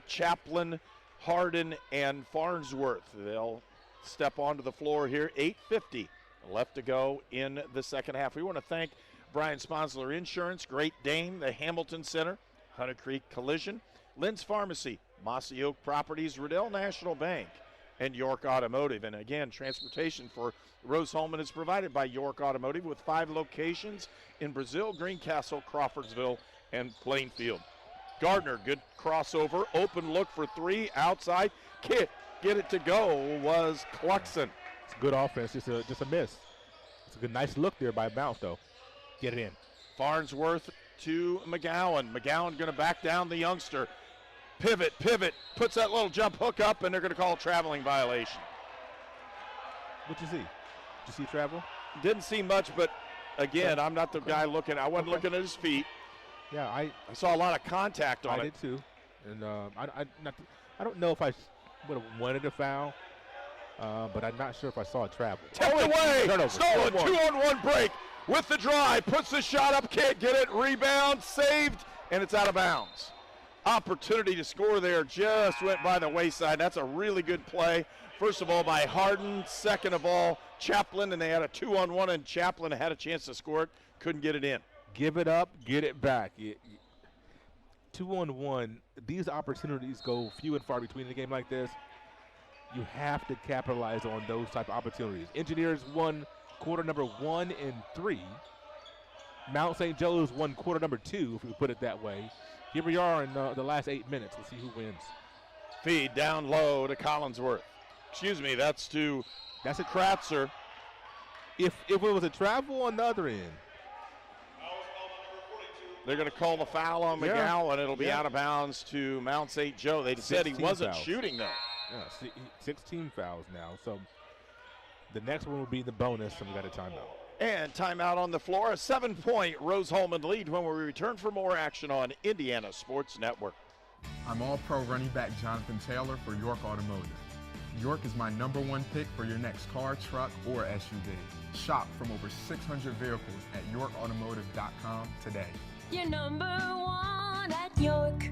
Chaplin, Hardin, and Farnsworth. They'll step onto the floor here. 8:50 left to go in the second half. We want to thank Brian Sponsler Insurance, Great Dane, the Hamilton Center, Hunter Creek Collision, Lynn's Pharmacy, Mossy Oak Properties, Riddell National Bank, and York Automotive. And again, transportation for Rose-Hulman is provided by York Automotive with 5 locations in Brazil, Greencastle, Crawfordsville, and Plainfield. Gardner, good crossover, open look for 3, outside, get it to go was Cluxon. It's good offense, just a miss. It's a good, nice look there by Bounce, though. Get it in. Farnsworth to McGowan. McGowan going to back down the youngster. Pivot, puts that little jump hook up, and they're going to call a traveling violation. What'd you see? Did you see travel? Didn't see much, but again, I'm not the guy looking. I wasn't looking at his feet. Yeah, I saw a lot of contact on it. I did too, and I don't know if I would have wanted a foul, but I'm not sure if I saw a travel. Tipped away, stolen, 2-on-1 break with the drive, puts the shot up, can't get it, rebound, saved, and it's out of bounds. Opportunity to score there just went by the wayside. That's a really good play. First of all by Hardin, second of all Chaplin, and they had a 2-on-1, and Chaplin had a chance to score it, couldn't get it in. Give it up, get it back. 2-on-1, these opportunities go few and far between in a game like this. You have to capitalize on those type of opportunities. Engineers won quarter number 1 and 3. Mount St. Joe's won quarter number 2, if we put it that way. Here we are in the last 8 minutes. We'll see who wins. Feed down low to Collinsworth. Excuse me, that's a Kratzer. If it was a travel on the other end. They're going to call the foul on McGowan. It'll be out of bounds to Mount St. Joe. They said he wasn't shooting, though. Yeah, 16 fouls now. So the next one will be the bonus, and we got a timeout. And timeout on the floor. A 7-point Rose-Hulman lead when we return for more action on Indiana Sports Network. I'm All-Pro running back Jonathan Taylor for York Automotive. York is my #1 pick for your next car, truck, or SUV. Shop from over 600 vehicles at yorkautomotive.com today. You're #1 at York.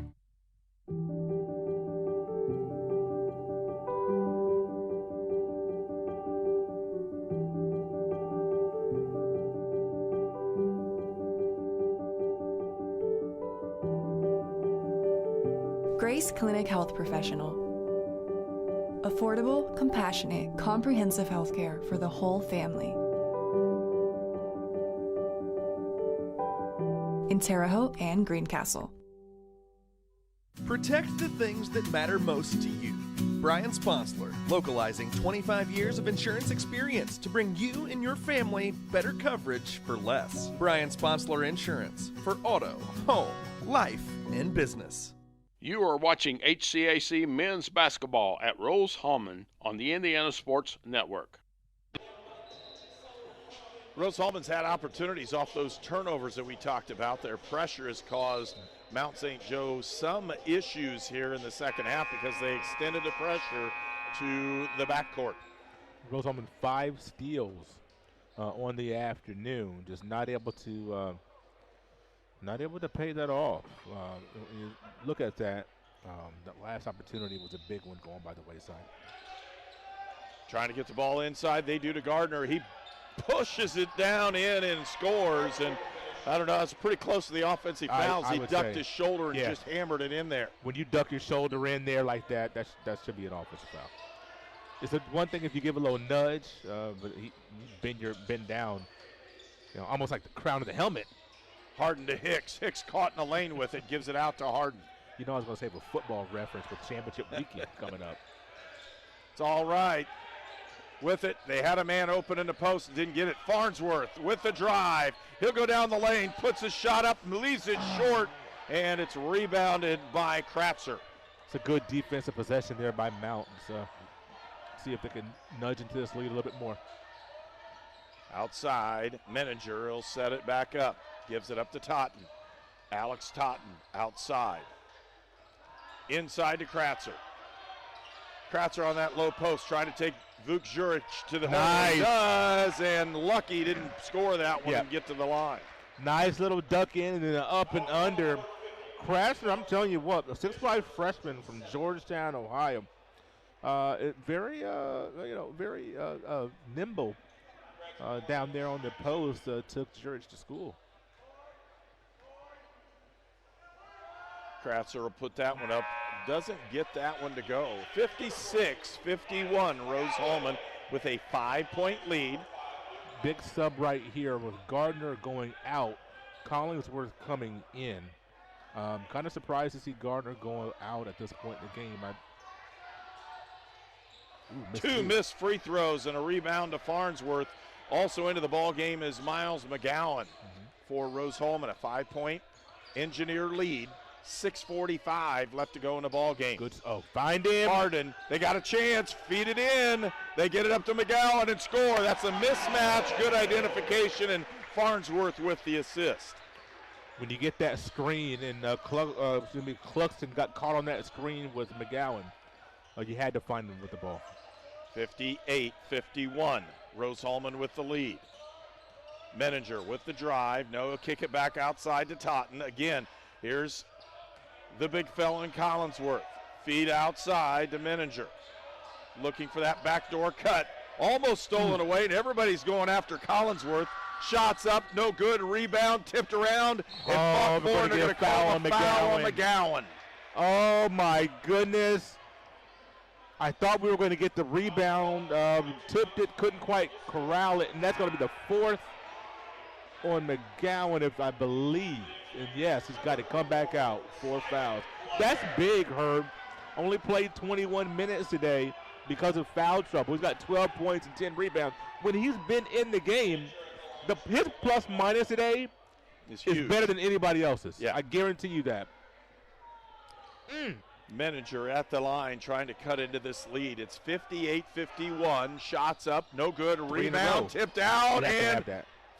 Grace Clinic Health Professional. Affordable, compassionate, comprehensive healthcare for the whole family. In Terre Haute and Greencastle. Protect the things that matter most to you. Brian Sponsler, localizing 25 years of insurance experience to bring you and your family better coverage for less. Brian Sponsler Insurance for auto, home, life, and business. You are watching HCAC men's basketball at Rose-Hulman on the Indiana Sports Network. Rose-Hulman's had opportunities off those turnovers that we talked about. Their pressure has caused Mount St. Joe some issues here in the second half because they extended the pressure to the backcourt. Rose-Hulman 5 steals on the afternoon, just not able to Not able to pay that off. When you look at that, that last opportunity was a big one going by the wayside. Trying to get the ball inside. They do to Gardner. He pushes it down in and scores. And I don't know, it's pretty close to the offensive fouls. He ducked his shoulder and just hammered it in there. When you duck your shoulder in there like that, that should be an offensive foul. It's one thing if you give a little nudge, but he bend down, almost like the crown of the helmet. Harden to Hicks. Hicks caught in the lane with it, gives it out to Harden. I was going to say a football reference with championship weekend coming up. It's all right. With it, they had a man open in the post and didn't get it. Farnsworth with the drive. He'll go down the lane, puts his shot up, leaves it short, and it's rebounded by Kratzer. It's a good defensive possession there by Mountains. See if they can nudge into this lead a little bit more. Outside, Menninger will set it back up. Gives it up to Totten. Alex Totten outside. Inside to Kratzer. Kratzer on that low post trying to take Vuk Juric to the hole. He does, and Lucky didn't score that one and get to the line. Nice little duck in and then up and under. Kratzer, I'm telling you what, a 6'5" freshman from Georgetown, Ohio. Very nimble down there on the post. Took Juric to school. Kratzer will put that one up. Doesn't get that one to go. 56-51, Rose-Hulman with a 5-point lead. Big sub right here with Gardner going out, Collingsworth coming in. Kind of surprised to see Gardner going out at this point in the game. Two missed free throws and a rebound to Farnsworth. Also into the ball game is Miles McGowan for Rose-Hulman, a 5-point Engineer lead. 6:45 left to go in the ball game. Good. Find him. Harden. They got a chance. Feed it in. They get it up to McGowan and score. That's a mismatch. Good identification, and Farnsworth with the assist. When you get that screen, and Cluxton got caught on that screen with McGowan, you had to find him with the ball. 58-51. Rose-Hulman with the lead. Menninger with the drive. No, kick it back outside to Totten. Again, here's the big fella in Collinsworth. Feed outside to Menninger. Looking for that backdoor cut. Almost stolen away, and everybody's going after Collinsworth. Shots up, no good. Rebound, tipped around. And Buckmore, they're going to call a foul on McGowan. Oh, my goodness. I thought we were going to get the rebound. Tipped it, couldn't quite corral it, and that's going to be the fourth on McGowan, if I believe. And yes, he's got to come back out. 4 fouls. That's big, Herb. Only played 21 minutes today because of foul trouble. He's got 12 points and 10 rebounds. When he's been in the game, his plus minus today is better than anybody else's. Yeah. I guarantee you that. Menninger at the line trying to cut into this lead. It's 58-51. Shots up, no good. Rebound, tipped out, and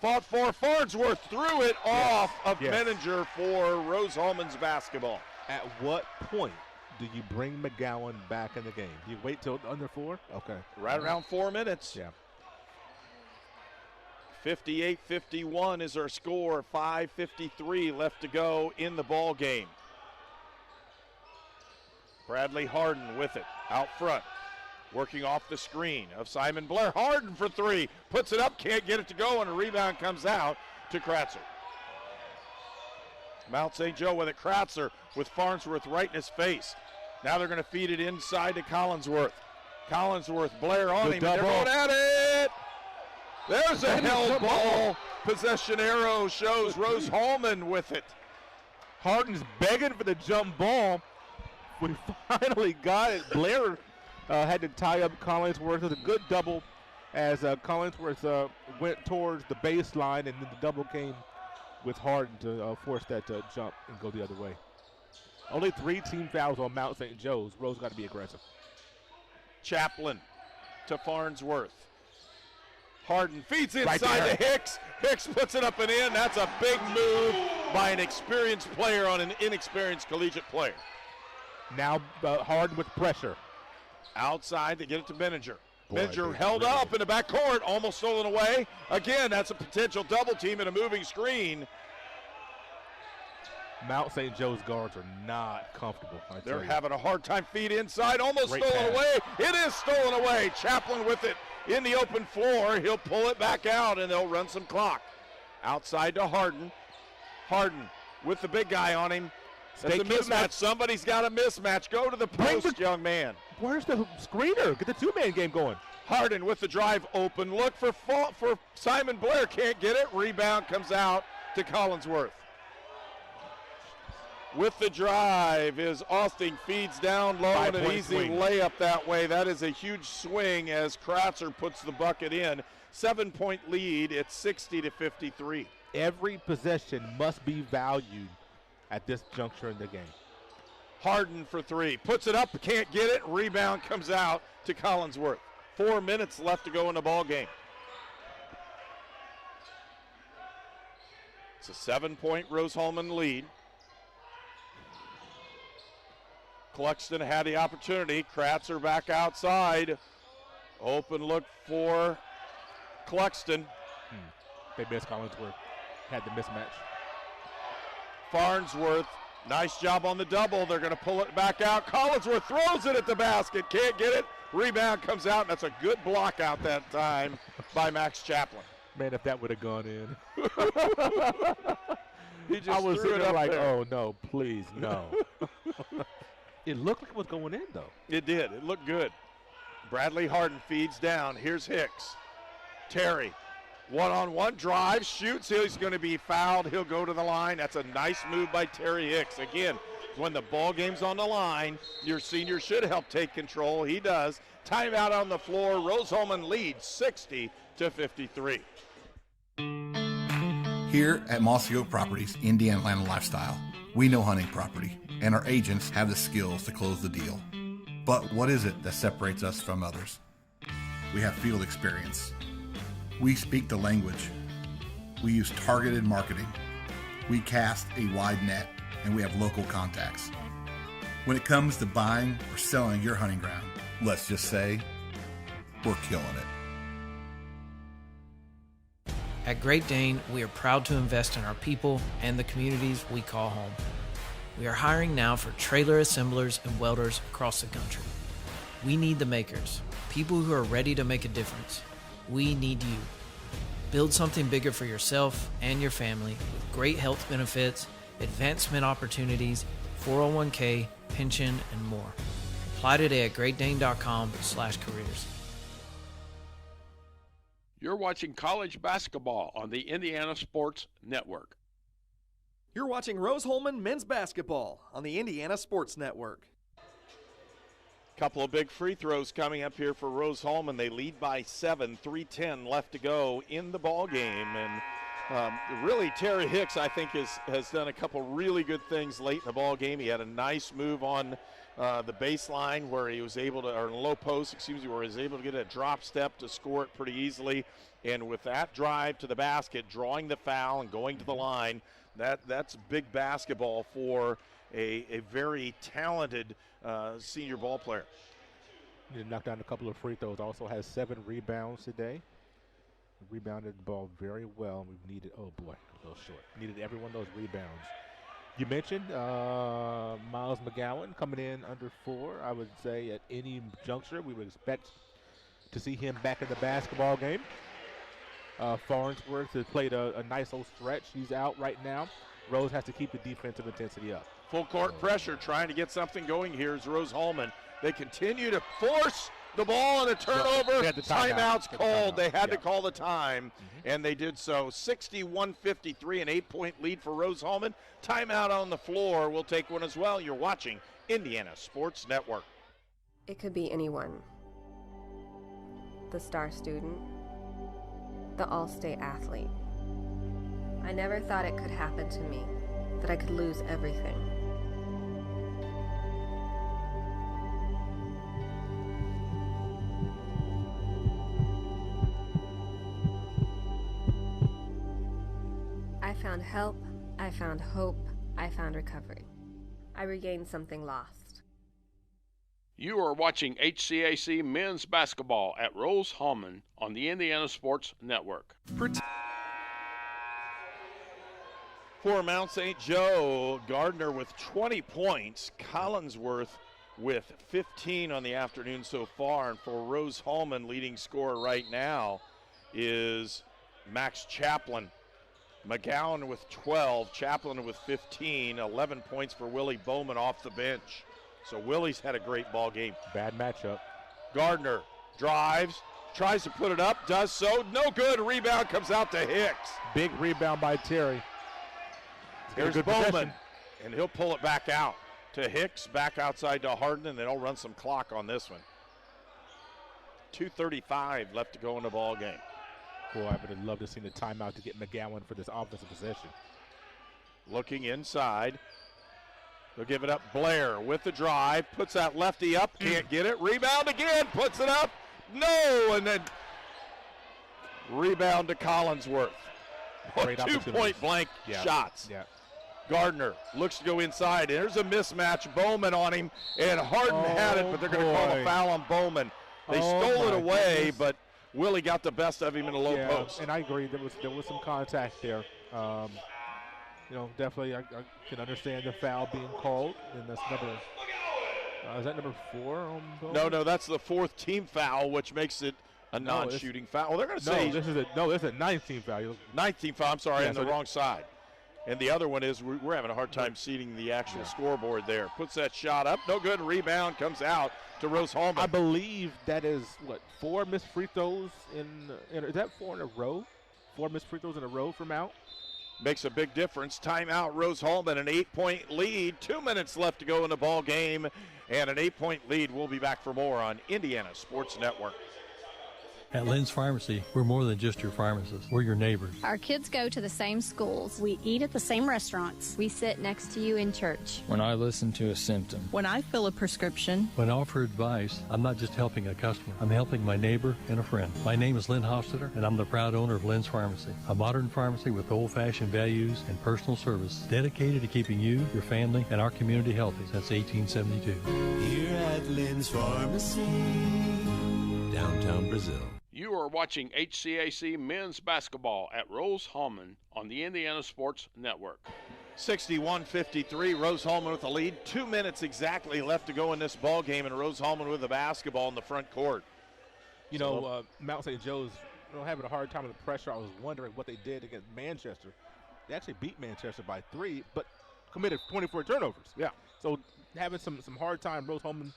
fought for. Farnsworth threw it off of Menninger for Rose-Hulman's basketball. At what point do you bring McGowan back in the game? Do you wait till under 4? Okay. Right around 4 minutes. Yeah. 58-51 is our score. 5:53 left to go in the ball game. Bradley Harden with it out front. Working off the screen of Simon Blair. Harden for 3. Puts it up, can't get it to go, and a rebound comes out to Kratzer. Mount St. Joe with it. Kratzer with Farnsworth right in his face. Now they're going to feed it inside to Collinsworth. Collinsworth, Blair on him. They're going at it. There's a held ball. Possession arrow shows Rose-Hulman with it. Harden's begging for the jump ball. We finally got it. Blair had to tie up Collinsworth. It was a good double as Collinsworth went towards the baseline, and then the double came with Harden to force that jump and go the other way. Only 3 team fouls on Mount St. Joe's. Rose got to be aggressive. Chaplin to Farnsworth. Harden feeds inside to Hicks. Hicks puts it up and in. That's a big move by an experienced player on an inexperienced collegiate player. Now Harden with pressure. Outside, they get it to Menninger. Menninger held up in the backcourt, almost stolen away. Again, that's a potential double team and a moving screen. Mount St. Joe's guards are not comfortable. They're having a hard time. Feet inside, almost Great stolen pass. away. It is stolen away. Chaplin with it in the open floor. He'll pull it back out, and they'll run some clock. Outside to Harden. Harden with the big guy on him. That's a mismatch. Somebody's got a mismatch. Go to the post, young man. Where's the screener? Get the two-man game going. Harden with the drive open. Look for Simon Blair. Can't get it. Rebound comes out to Collinsworth. With the drive is Austin, feeds down low, and an easy layup that way. That is a huge swing as Kratzer puts the bucket in. 7-point lead. It's 60-53. Every possession must be valued at this juncture in the game. Harden for three. Puts it up, can't get it. Rebound comes out to Collinsworth. 4 minutes left to go in the ball game. It's a 7-point Rose-Hulman lead. Cluxton had the opportunity. Kratzer back outside. Open look for Cluxton. They missed Collinsworth. Had the mismatch. Farnsworth, nice job on the double. They're going to pull it back out. Collinsworth throws it at the basket. Can't get it. Rebound comes out, and that's a good block out that time by Max Chaplin. Man, if that would have gone in. He just I was threw it sitting up like, there. oh, no, please, no. It looked like it was going in, though. It did. It looked good. Bradley Harden feeds down. Here's Hicks. Terry, one-on-one drive, shoots. He's going to be fouled. He'll go to the line. That's a nice move by Terry Hicks. Again, when the ball game's on the line, your senior should help take control. He does. Timeout on the floor. Rose-Hulman leads 60-53. Here at Mossy Oak Properties, Indiana Land and Lifestyle, we know hunting property, and our agents have the skills to close the deal. But what is it that separates us from others? We have field experience. We speak the language. We use targeted marketing. We cast a wide net, and we have local contacts. When it comes to buying or selling your hunting ground, let's just say, we're killing it. At Great Dane, we are proud to invest in our people and the communities we call home. We are hiring now for trailer assemblers and welders across the country. We need the makers, people who are ready to make a difference. We need you. Build something bigger for yourself and your family with great health benefits, advancement opportunities, 401k, pension, and more. Apply today at greatdane.com/careers. You're watching college basketball on the Indiana Sports Network. You're watching Rose-Hulman men's basketball on the Indiana Sports Network. Couple of big free throws coming up here for Rose-Hulman. They lead by 7, 3:10 left to go in the ball game. And really, Terry Hicks, I think, has done a couple really good things late in the ball game. He had a nice move on the baseline where he was able to, or low post, where he was able to get a drop step to score it pretty easily. And with that drive to the basket, drawing the foul and going to the line, that's big basketball for a very talented senior ball player. He knocked down a couple of free throws. Also has 7 rebounds today. Rebounded the ball very well. We've needed, oh boy, a little short. Needed every one of those rebounds. You mentioned Miles McGowan coming in under 4. I would say at any juncture we would expect to see him back in the basketball game. Farnsworth has played a nice little stretch. He's out right now. Rose has to keep the defensive intensity up. Full court pressure, trying to get something going here is Rose-Hulman. They continue to force the ball and a turnover. Timeout's called. They had to call the time, and they did so. 61-53, an 8-point lead for Rose-Hulman. Timeout on the floor. We'll take one as well. You're watching Indiana Sports Network. It could be anyone. The star student, the all-state athlete. I never thought it could happen to me, that I could lose everything. I found help, I found hope, I found recovery. I regained something lost. You are watching HCAC men's basketball at Rose-Hulman on the Indiana Sports Network. For Mount St. Joe, Gardner with 20 points, Collinsworth with 15 on the afternoon so far. And for Rose-Hulman, leading scorer right now is Max Chaplin. McGowan with 12, Chaplin with 15, 11 points for Willie Bowman off the bench. So Willie's had a great ball game. Bad matchup. Gardner drives, tries to put it up, does so, no good. Rebound comes out to Hicks. Big rebound by Terry. Here's Bowman, and he'll pull it back out to Hicks, back outside to Harden, and they'll run some clock on this one. 2:35 left to go in the ball game. Boy, I would have loved to see the timeout to get McGowan for this offensive possession. Looking inside. They'll give it up. Blair with the drive, puts that lefty up, can't get it. Rebound again, puts it up. No, and then rebound to Collinsworth. 2-point blank shots. Yeah. Gardner looks to go inside. There's a mismatch. Bowman on him, and Harden had it, but they're going to call a foul on Bowman. They stole it away, but Willie got the best of him in the low post. And I agree. There was some contact there. Definitely I can understand the foul being called. And that's number. Is that number 4 on Bowman? No, that's the 4th team foul, which makes it a non-shooting foul. Well, they're going to say this is a 9th team foul. 9th team foul. I'm sorry, on the wrong side. And the other one is we're having a hard time seeing the actual scoreboard there. Puts that shot up, no good. Rebound comes out to Rose-Hulman. I believe that is 4 missed free throws is that 4 in a row? 4 missed free throws in a row for Mount. Makes a big difference. Timeout, Rose-Hulman, an 8-point lead. 2 minutes left to go in the ball game, and an 8-point lead. We'll be back for more on Indiana Sports Network. At Lynn's Pharmacy, we're more than just your pharmacist. We're your neighbors. Our kids go to the same schools. We eat at the same restaurants. We sit next to you in church. When I listen to a symptom. When I fill a prescription. When I offer advice, I'm not just helping a customer. I'm helping my neighbor and a friend. My name is Lynn Hofstetter, and I'm the proud owner of Lynn's Pharmacy, a modern pharmacy with old-fashioned values and personal service dedicated to keeping you, your family, and our community healthy since 1872. Here at Lynn's Pharmacy, downtown Brazil. You are watching HCAC men's basketball at Rose-Hulman on the Indiana Sports Network. 61-53, Rose-Hulman with the lead. 2 minutes exactly left to go in this ball game, and Rose-Hulman with the basketball in the front court. Mount St. Joe's having a hard time with the pressure. I was wondering what they did against Manchester. They actually beat Manchester by 3, but committed 24 turnovers. Yeah. So having some hard time, Rose-Hulman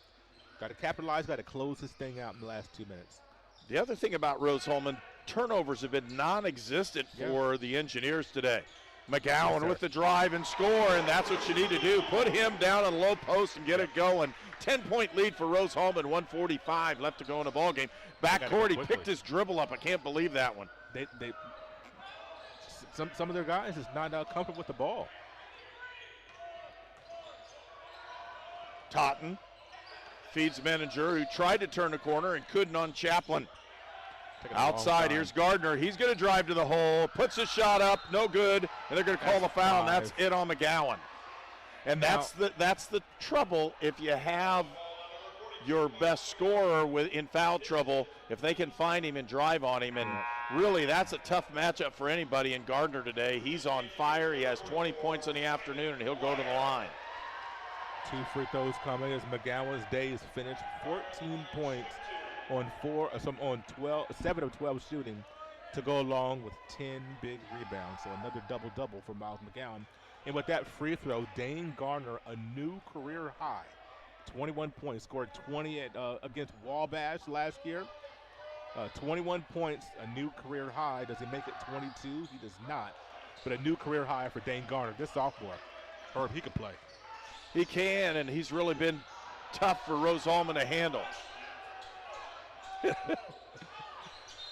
got to capitalize, got to close this thing out in the last 2 minutes. The other thing about Rose-Hulman, turnovers have been non-existent for the Engineers today. McGowan with the drive and score, and that's what you need to do. Put him down on the low post and get it going. 10-point lead for Rose-Hulman, 1:45 left to go in the ball game. Backcourt, he picked his dribble up. I can't believe that one. Some of their guys is not comfortable with the ball. Totten feeds Menninger, who tried to turn the corner and couldn't on Chaplin. Outside, here's Gardner. He's going to drive to the hole, puts a shot up, no good, and they're going to call the foul, and that's it on McGowan. And that's the trouble if you have your best scorer in foul trouble, if they can find him and drive on him. And really, that's a tough matchup for anybody in Gardner today. He's on fire. He has 20 points in the afternoon, and he'll go to the line. 2 free throws coming as McGowan's day is finished. 14 points on 7 of 12 shooting to go along with 10 big rebounds. So another double-double for Miles McGowan. And with that free throw, Dane Gardner, a new career high. 21 points, scored 20 against Wabash last year. 21 points, a new career high. Does he make it 22? He does not. But a new career high for Dane Gardner. This sophomore, Herb, he can play. He can, and he's really been tough for Rose-Hulman to handle.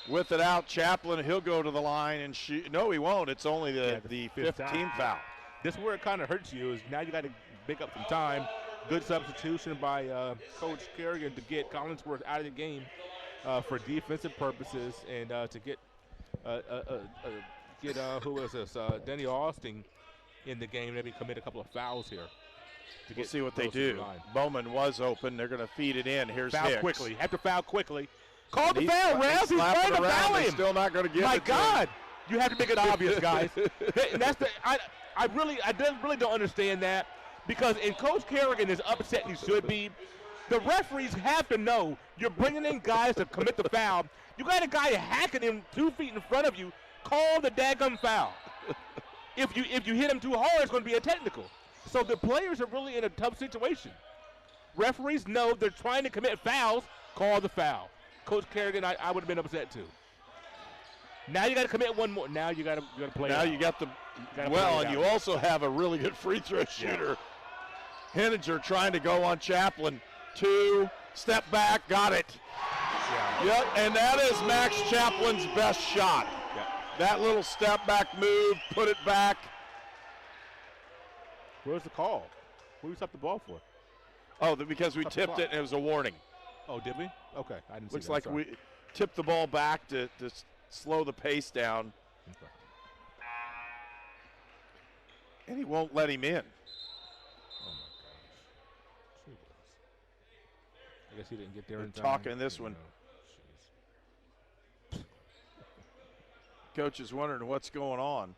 With it out, Chaplin, he'll go to the line and shoot. No, he won't. It's only the 5th team foul. This is where it kind of hurts you, is now you got to pick up some time. Good substitution by Coach Kerrigan to get Collinsworth out of the game for defensive purposes, and to get who is this? Denny Austin in the game. Maybe commit a couple of fouls here. We'll see what they do. Bowman was open. They're going to feed it in. Here's foul Hicks. quickly. Have to foul quickly. Call the foul, Ralph. He's trying to foul him. Still not going to give it. My God. You have to make it obvious, guys. And that's I really don't understand that, because in Coach Kerrigan is upset, he should be. The referees have to know you're bringing in guys to commit the foul. You got a guy hacking him 2 feet in front of you. Call the daggum foul. If you hit him too hard, it's going to be a technical. So the players are really in a tough situation. Referees know they're trying to commit fouls. Call the foul. Coach Kerrigan, I would have been upset too. Now you got to commit one more. Now you got to play. Now it you got the well, and you also have a really good free throw shooter. Yeah. Henninger trying to go on Chaplin. 2, step back, got it. Yeah. Yep, and that is Max Chaplin's best shot. Yeah. That little step back move, put it back. Where's the call? Who we stopped the ball for? Oh, because we tipped it and it was a warning. Oh, did we? Okay, I didn't see Looks that. like we tipped the ball back to slow the pace down. Okay. And he won't let him in. Oh, my gosh. I guess he didn't get there in time. Talking this one. Coach is wondering what's going on.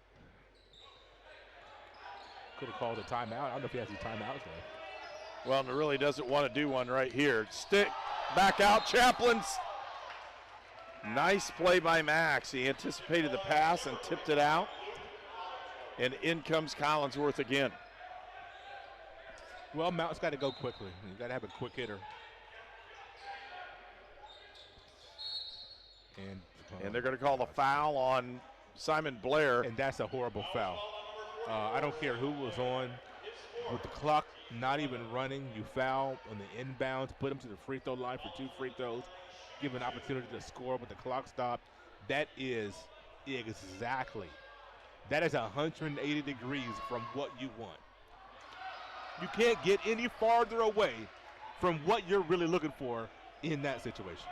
Could have called a timeout. I don't know if he has any timeouts there. Well, and really doesn't want to do one right here. Stick, back out, Chaplin's. Nice play by Max. He anticipated the pass and tipped it out. And in comes Collinsworth again. Well, Mount's got to go quickly. You got to have a quick hitter. And they're going to call the foul on Simon Blair. And that's a horrible foul. I don't care who was on. With the clock not even running, you foul on the inbounds, put him to the free throw line for 2 free throws, give an opportunity to score with the clock stopped. That is exactly. That is 180 degrees from what you want. You can't get any farther away from what you're really looking for in that situation.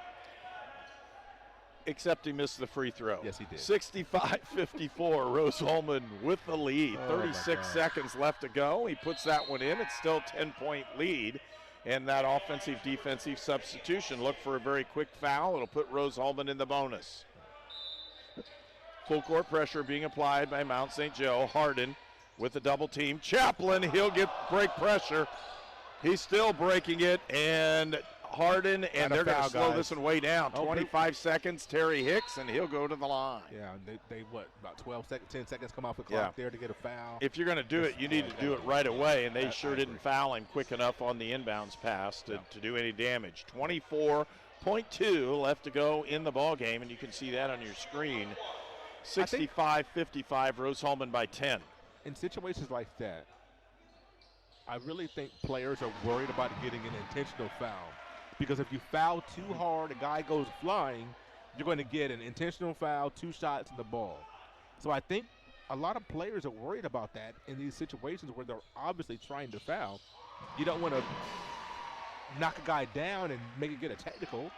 Except he missed the free throw. Yes, he did. 65-54, Rose-Hulman with the lead. 36 seconds left to go. He puts that one in. It's still a 10-point lead. And that offensive-defensive substitution. Look for a very quick foul. It'll put Rose-Hulman in the bonus. Full court pressure being applied by Mount St. Joe. Harden with the double team. Chaplin, he'll break pressure. He's still breaking it, and Harden, and they're going to slow this one way down. 25 seconds, Terry Hicks, and he'll go to the line. Yeah, they about 12 seconds, 10 seconds come off the clock there to get a foul. If you're going to do it, you need to do it right away, and they sure didn't foul him quick enough on the inbounds pass to do any damage. 24.2 left to go in the ball game, and you can see that on your screen. 65-55, Rose-Hulman by 10. In situations like that, I really think players are worried about getting an intentional foul. Because if you foul too hard, a guy goes flying, you're going to get an intentional foul, 2 shots in the ball. So I think a lot of players are worried about that in these situations where they're obviously trying to foul. You don't want to knock a guy down and make it get a technical,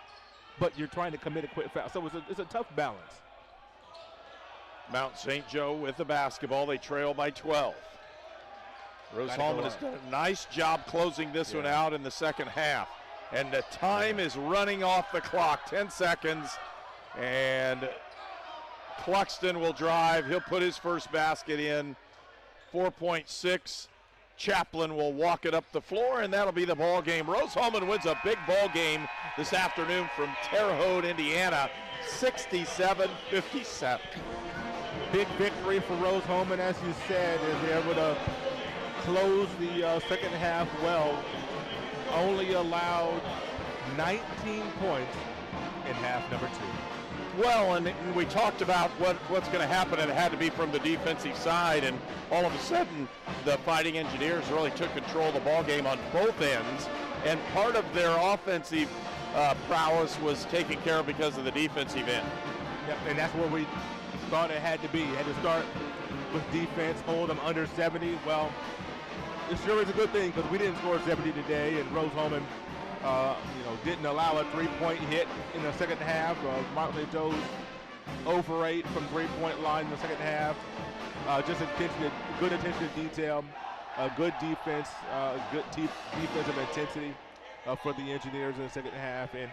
but you're trying to commit a quick foul. So it's a tough balance. Mount St. Joe with the basketball. They trail by 12. Rose-Hulman has done a nice job closing this one out in the second half. And the time is running off the clock, 10 seconds. And Cluxton will drive. He'll put his first basket in, 4.6. Chaplin will walk it up the floor, and that'll be the ball game. Rose-Hulman wins a big ball game this afternoon from Terre Haute, Indiana, 67-57. Big victory for Rose-Hulman, as you said, and they're able to close the second half well. Only allowed 19 points in half number 2. Well, and we talked about what's going to happen, and it had to be from the defensive side, and all of a sudden the Fighting Engineers really took control of the ball game on both ends, and part of their offensive prowess was taken care of because of the defensive end. Yep, and that's where we thought it had to be. You had to start with defense, hold them under 70. Well, it sure is a good thing because we didn't score 70 today, and Rose-Hulman didn't allow a 3-point hit in the second half. Mount St. Joe's 0 for 8 from 3-point line in the second half. Just good attention to detail, good defense, good defensive intensity for the Engineers in the second half. And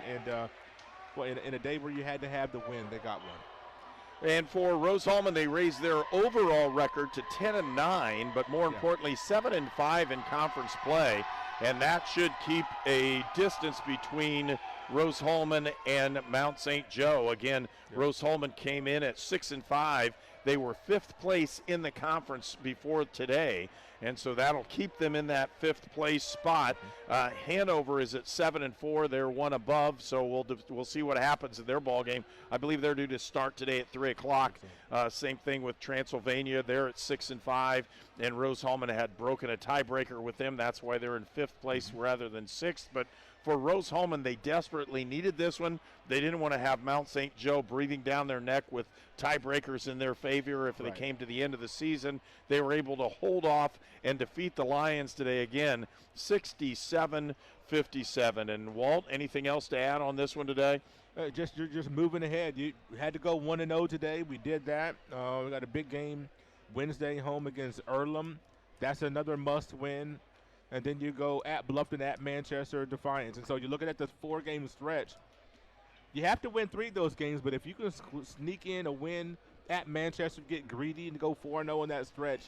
in a day where you had to have the win, they got one. And for Rose-Hulman, they raised their overall record to 10-9, but more importantly, 7-5 in conference play. And that should keep a distance between Rose-Hulman and Mount St. Joe. Again, Rose-Hulman came in at 6-5. They were 5th place in the conference before today, and so that'll keep them in that 5th place spot. Hanover is at 7-4. They're one above, so we'll see what happens in their ball game. I believe they're due to start today at 3 o'clock. Same thing with Transylvania. They're at 6-5, and Rose-Hulman had broken a tiebreaker with them. That's why they're in 5th place rather than 6th. But for Rose-Hulman, they desperately needed this one. They didn't want to have Mount St. Joe breathing down their neck with tiebreakers in their favor if they came to the end of the season. They were able to hold off and defeat the Lions today again, 67-57. And Walt, anything else to add on this one today? You're just moving ahead. You had to go 1-0 today. We did that. We got a big game Wednesday home against Earlham. That's another must-win. And then you go at Bluffton, at Manchester, Defiance. And so you're looking at this 4-game stretch. You have to win 3 of those games, but if you can sneak in a win at Manchester, get greedy, and go 4-0 in that stretch,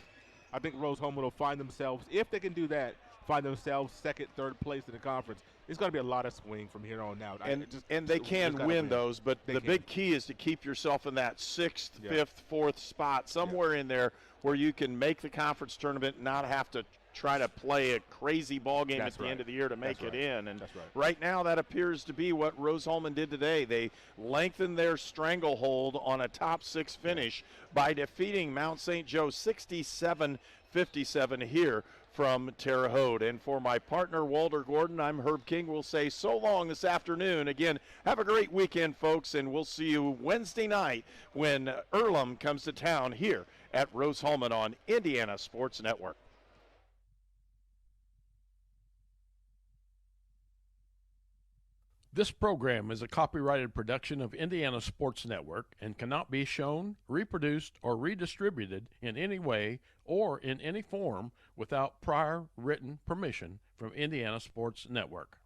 I think Rose-Hulman will find themselves, if they can do that, find themselves 2nd, 3rd place in the conference. It's going to be a lot of swing from here on out. And they can win those, but the big key is to keep yourself in that 6th, 5th, 4th spot, somewhere in there where you can make the conference tournament, not have to try to play a crazy ball game at the end of the year to make it in. And right now that appears to be what Rose-Hulman did today. They lengthened their stranglehold on a top 6 finish by defeating Mount St. Joe 67-57 here from Terre Haute. And for my partner Walter Gordon, I'm Herb King. We'll say so long this afternoon. Again, have a great weekend, folks, and we'll see you Wednesday night when Earlham comes to town here at Rose-Hulman on Indiana Sports Network. This program is a copyrighted production of Indiana Sports Network and cannot be shown, reproduced, or redistributed in any way or in any form without prior written permission from Indiana Sports Network.